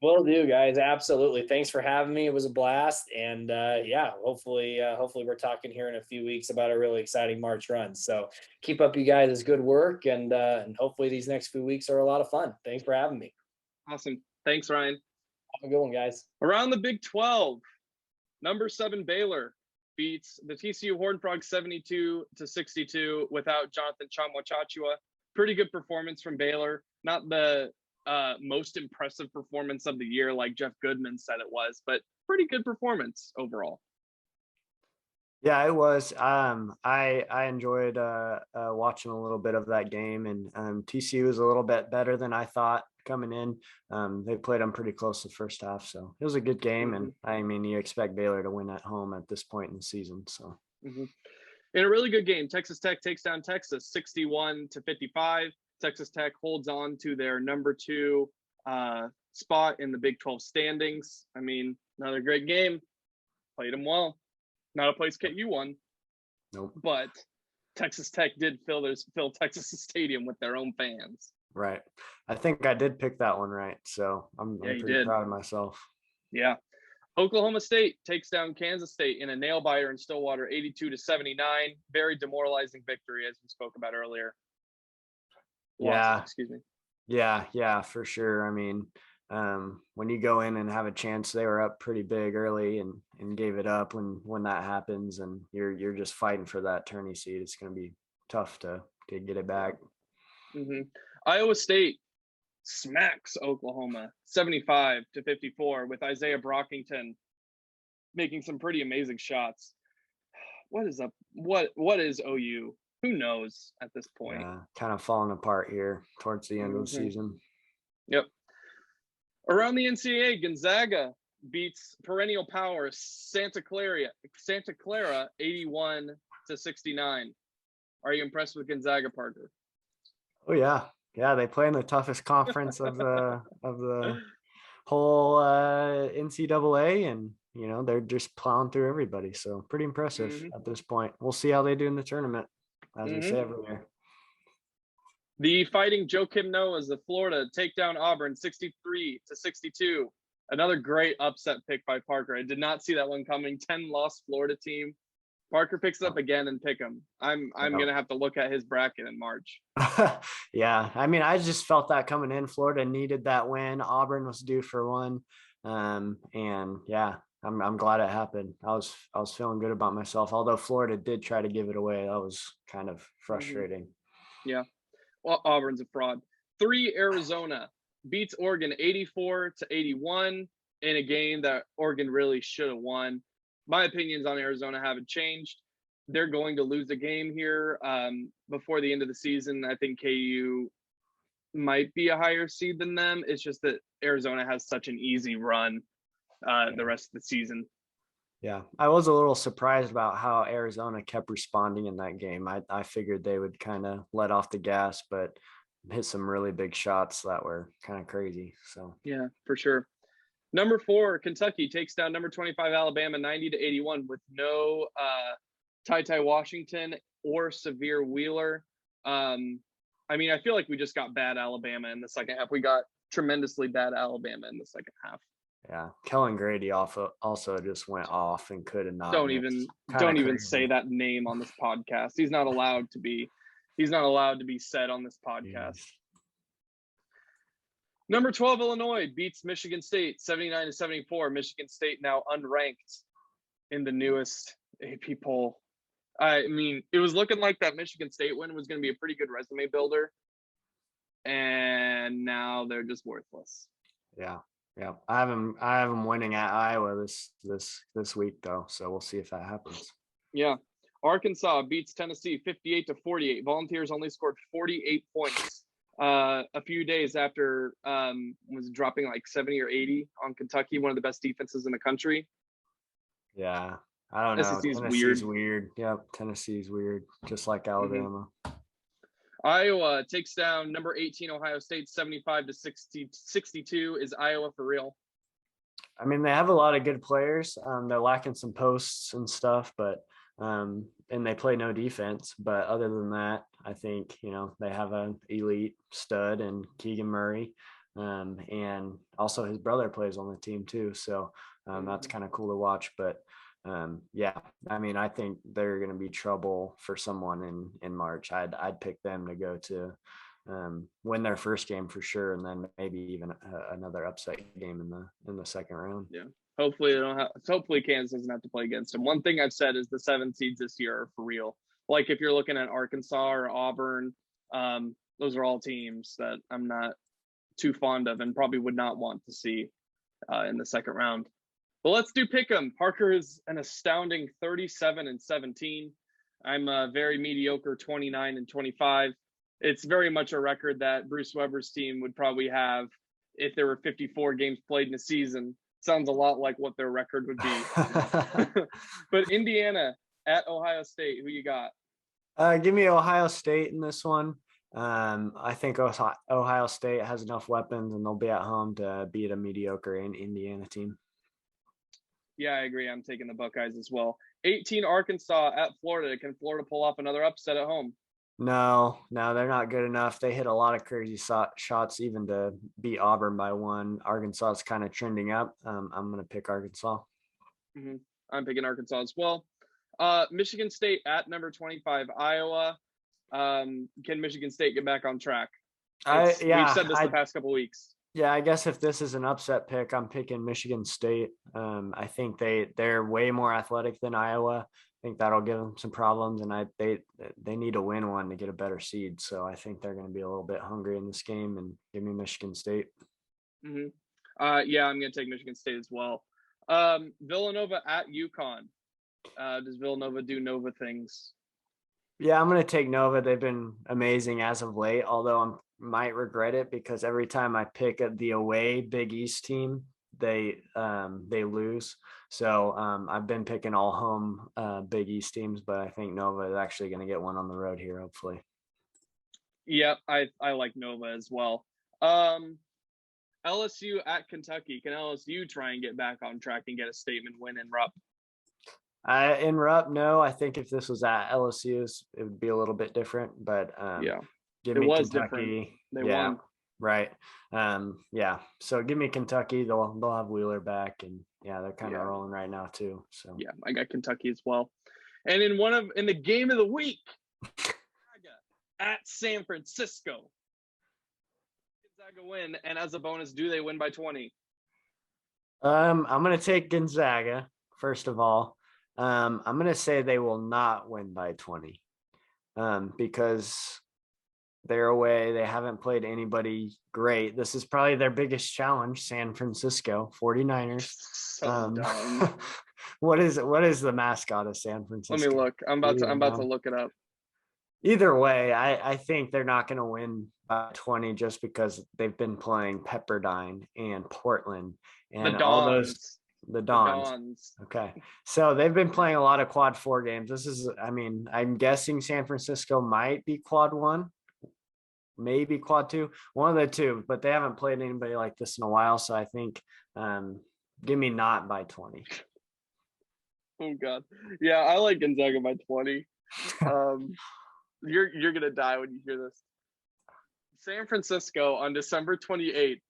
Will do, guys. Absolutely. Thanks for having me. It was a blast. And hopefully we're talking here in a few weeks about a really exciting March run. So keep up you guys' good work, and hopefully these next few weeks are a lot of fun. Thanks for having me. Awesome. Thanks, Ryan. Have a good one, guys. Around the Big 12, number 7 Baylor beats the TCU Horned Frogs 72-62 without Jonathan Chamwa-Chachua. Pretty good performance from Baylor. Not the most impressive performance of the year like Jeff Goodman said it was, but pretty good performance overall. Yeah, it was. I enjoyed watching a little bit of that game, and TCU was a little bit better than I thought coming in. They played them pretty close the first half, so it was a good game. And I mean, you expect Baylor to win at home at this point in the season. So in a really good game, Texas Tech takes down Texas 61-55. Texas Tech holds on to their number 2 spot in the Big 12 standings. I mean, another great game. Played them well. Not a place KU won. Nope. But Texas Tech did fill Texas Stadium with their own fans. Right. I think I did pick that one right. So I'm pretty proud of myself. Yeah. Oklahoma State takes down Kansas State in a nail biter in Stillwater 82-79. Very demoralizing victory, as we spoke about earlier. Yeah. Excuse me. Yeah, for sure. I mean, when you go in and have a chance, they were up pretty big early and gave it up when that happens, and you're just fighting for that tourney seed. It's going to be tough to get it back. Iowa State smacks Oklahoma 75-54 with Isaiah Brockington making some pretty amazing shots. What is up? What is OU? Who knows at this point? Yeah, kind of falling apart here towards the end of the season. Yep. Around the NCAA, Gonzaga beats perennial power Santa Clara 81-69. Are you impressed with Gonzaga, Parker? Oh yeah, they play in the toughest conference of the whole NCAA, and they're just plowing through everybody. So pretty impressive at this point. We'll see how they do in the tournament, as we say everywhere. The Fighting Joakim Noahs of Florida take down Auburn 63-62. Another great upset pick by Parker. I did not see that one coming. 10-loss Florida team. Parker picks it up again and pick him. I'm gonna have to look at his bracket in March. Yeah, I mean, I just felt that coming in. Florida needed that win. Auburn was due for one, and yeah, I'm glad it happened. I was feeling good about myself. Although Florida did try to give it away, that was kind of frustrating. Yeah. Well, Auburn's a fraud. 3 Arizona beats Oregon 84-81 in a game that Oregon really should have won. My opinions on Arizona haven't changed. They're going to lose a game here before the end of the season. I think KU might be a higher seed than them. It's just that Arizona has such an easy run the rest of the season. Yeah, I was a little surprised about how Arizona kept responding in that game. I figured they would kind of let off the gas, but hit some really big shots that were kind of crazy. So yeah, for sure. Number 4, Kentucky takes down number 25 Alabama 90-81 with no Ty Washington or Severe Wheeler. I mean, I feel like we just got bad Alabama in the second half. We got tremendously bad Alabama in the second half. Yeah, Kellen Grady also just went off and could have not. Don't even say that name on this podcast. He's not allowed to be said on this podcast. Yes. Number 12 Illinois beats Michigan State 79-74. Michigan State now unranked in the newest AP poll. I mean, it was looking like that Michigan State win was going to be a pretty good resume builder, and now they're just worthless. Yeah. Yeah. I have them winning at Iowa this week though. So we'll see if that happens. Yeah. Arkansas beats Tennessee 58-48. Volunteers only scored 48 points a few days after was dropping like 70 or 80 on Kentucky, one of the best defenses in the country. Yeah. I don't know. SEC's Tennessee's weird. Yep. Tennessee's weird, just like Alabama. Iowa takes down number 18 Ohio State 75-62. Is Iowa for real? I mean, they have a lot of good players. They're lacking some posts and stuff, but and they play no defense. But other than that, I think, they have an elite stud and Keegan Murray. And also his brother plays on the team too. So that's kind of cool to watch. But yeah, I mean, I think they're going to be trouble for someone in March. I'd pick them to go to win their first game for sure, and then maybe even another upset game in the second round. Yeah. Hopefully Kansas doesn't have to play against them. One thing I've said is the 7 seeds this year are for real. Like if you're looking at Arkansas or Auburn, those are all teams that I'm not too fond of and probably would not want to see in the second round. But let's do pick'em. Parker is an astounding 37-17. I'm a very mediocre 29-25. It's very much a record that Bruce Weber's team would probably have if there were 54 games played in a season. Sounds a lot like what their record would be. But Indiana at Ohio State, who you got? Give me Ohio State in this one. I think Ohio State has enough weapons and they'll be at home to beat a mediocre Indiana team. Yeah, I agree. I'm taking the Buckeyes as well. 18 Arkansas at Florida. Can Florida pull off another upset at home? No, they're not good enough. They hit a lot of crazy shots even to beat Auburn by 1. Arkansas is kind of trending up. I'm going to pick Arkansas. I'm picking Arkansas as well. Michigan State at number 25, Iowa. Can Michigan State get back on track? We've said this the past couple weeks. Yeah, I guess if this is an upset pick, I'm picking Michigan State. I think they're way more athletic than Iowa. I think that'll give them some problems, and they need to win one to get a better seed. So I think they're going to be a little bit hungry in this game, and give me Michigan State. Yeah, I'm going to take Michigan State as well. Villanova at UConn. Does Villanova do Nova things? Yeah, I'm going to take Nova. They've been amazing as of late, although I might regret it because every time I pick the away Big East team, they lose. So I've been picking all home Big East teams, but I think Nova is actually going to get one on the road here, hopefully. Yeah, I like Nova as well. LSU at Kentucky. Can LSU try and get back on track and get a statement win in Rupp? In Rupp, no. I think if this was at LSU's, it would be a little bit different. But give me Kentucky. They won. Right. Yeah. So give me Kentucky. They'll have Wheeler back, and they're kind of rolling right now too. So yeah, I got Kentucky as well. And in the game of the week, at San Francisco, Gonzaga win, and as a bonus, do they win by 20? I'm gonna take Gonzaga first of all. I'm going to say they will not win by 20 because they're away. They haven't played anybody great. This is probably their biggest challenge, San Francisco 49ers. What is the mascot of San Francisco? Let me look. I'm about to look it up. Either way, I think they're not going to win by 20 just because they've been playing Pepperdine and Portland and all those. The Dons. Okay. So they've been playing a lot of quad 4 games. I'm guessing San Francisco might be quad 1, maybe quad 2, one of the two, but they haven't played anybody like this in a while. So I think give me not by 20. Oh God. Yeah, I like Gonzaga by 20. You're gonna die when you hear this. San Francisco on December 28th.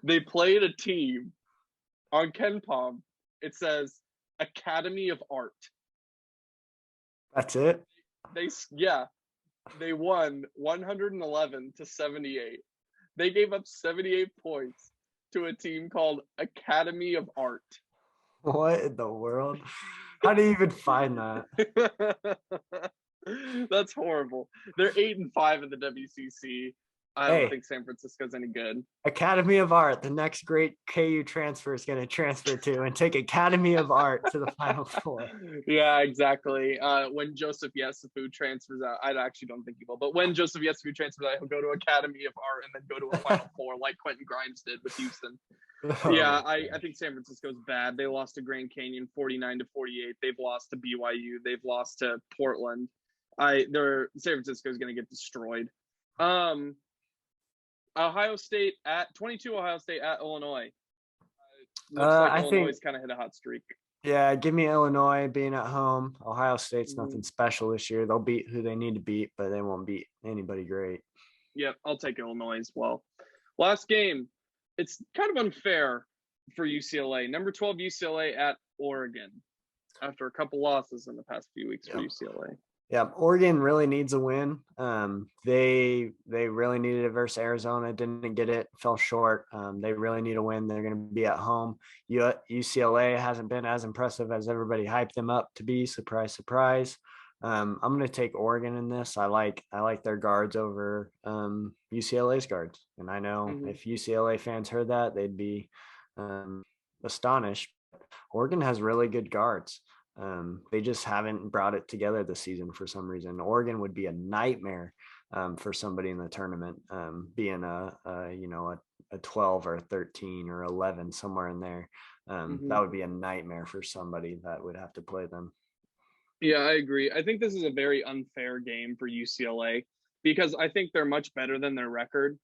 They played a team. On KenPom, it says Academy of Art. That's it? They won 111-78. They gave up 78 points to a team called Academy of Art. What in the world? How do you even find that? That's horrible. They're 8-5 in the WCC. I don't Hey. think San Francisco's any good. Academy of Art, the next great KU transfer is going to transfer to and take Academy of Art to the Final Four. Yeah, exactly. When Joseph Yesufu transfers out, I actually don't think he will, but when Joseph Yesufu transfers out, he'll go to Academy of Art and then go to a Final Four like Quentin Grimes did with Houston. Yeah, I think San Francisco's bad. They lost to Grand Canyon 49-48. They've lost to BYU. They've lost to Portland. San Francisco's going to get destroyed. Ohio State at 22. Ohio State at Illinois. Looks like Illinois kind of hit a hot streak. Yeah, give me Illinois being at home. Ohio State's nothing special this year. They'll beat who they need to beat, but they won't beat anybody great. Yep, I'll take Illinois as well. Last game. It's kind of unfair for UCLA. Number 12 UCLA at Oregon after a couple losses in the past few weeks for UCLA. Yeah, Oregon really needs a win. They really needed it versus Arizona. Didn't get it. Fell short. They really need a win. They're going to be at home. UCLA hasn't been as impressive as everybody hyped them up to be. Surprise, surprise. I'm going to take Oregon in this. I like their guards over UCLA's guards. And I know if UCLA fans heard that, they'd be astonished. Oregon has really good guards. They just haven't brought it together this season for some reason. Oregon would be a nightmare for somebody in the tournament, being a 12 or a 13 or 11, somewhere in there. That would be a nightmare for somebody that would have to play them. Yeah, I agree. I think this is a very unfair game for UCLA because I think they're much better than their record.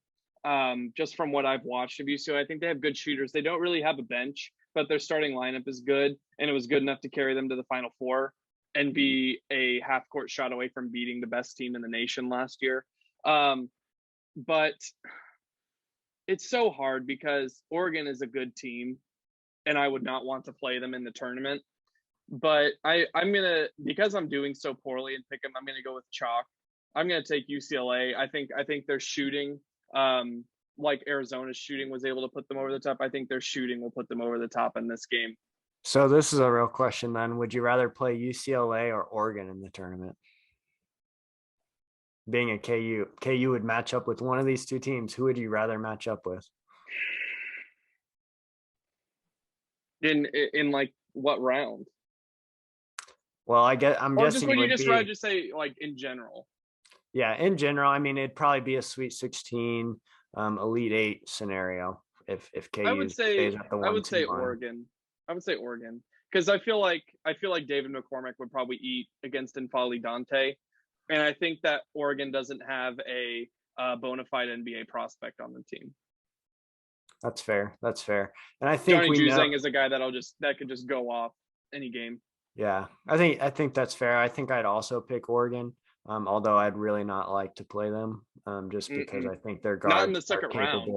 Just from what I've watched of UCLA, I think they have good shooters. They don't really have a bench, but their starting lineup is good, and it was good enough to carry them to the Final Four and be a half-court shot away from beating the best team in the nation last year. But it's so hard because Oregon is a good team, and I would not want to play them in the tournament. But I'm gonna, because I'm doing so poorly and pick them, I'm gonna go with chalk. I'm gonna take UCLA. I think their shooting, like Arizona's shooting was able to put them over the top. I think their shooting will put them over the top in this game. So this is a real question then. Would you rather play UCLA or Oregon in the tournament? Being a KU would match up with one of these two teams. Who would you rather match up with? In like what round? Well, I'm guessing just when you just say like in general. Yeah, in general, I mean, it'd probably be a Sweet 16, Elite 8 scenario if KU stays at the 1-2 line. I would say Oregon because I feel like David McCormick would probably eat against N'Faly Dante, and I think that Oregon doesn't have a bona fide NBA prospect on the team. That's fair. And I think Johnny Juzang is a guy that could just go off any game. Yeah, I think that's fair. I think I'd also pick Oregon, although I'd really not like to play them, just because I think their guards not in the second round.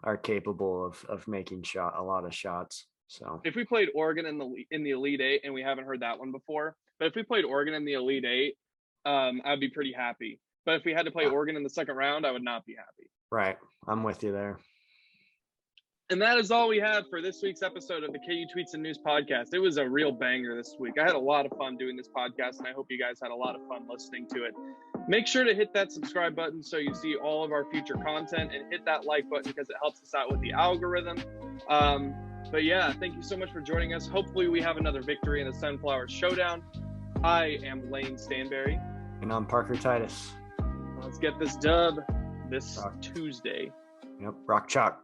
Are capable of making a lot of shots. So if we played Oregon in the Elite Eight, and we haven't heard that one before, but if we played Oregon in the Elite Eight, I'd be pretty happy. But if we had to play Oregon in the second round, I would not be happy. Right, I'm with you there. And that is all we have for this week's episode of the KU Tweets and News podcast. It was a real banger this week. I had a lot of fun doing this podcast, and I hope you guys had a lot of fun listening to it. Make sure to hit that subscribe button so you see all of our future content, and hit that like button because it helps us out with the algorithm. But yeah, thank you so much for joining us. Hopefully we have another victory in the Sunflower Showdown. I am Lane Stanberry. And I'm Parker Titus. Let's get this dub this Tuesday. Yep, rock chalk.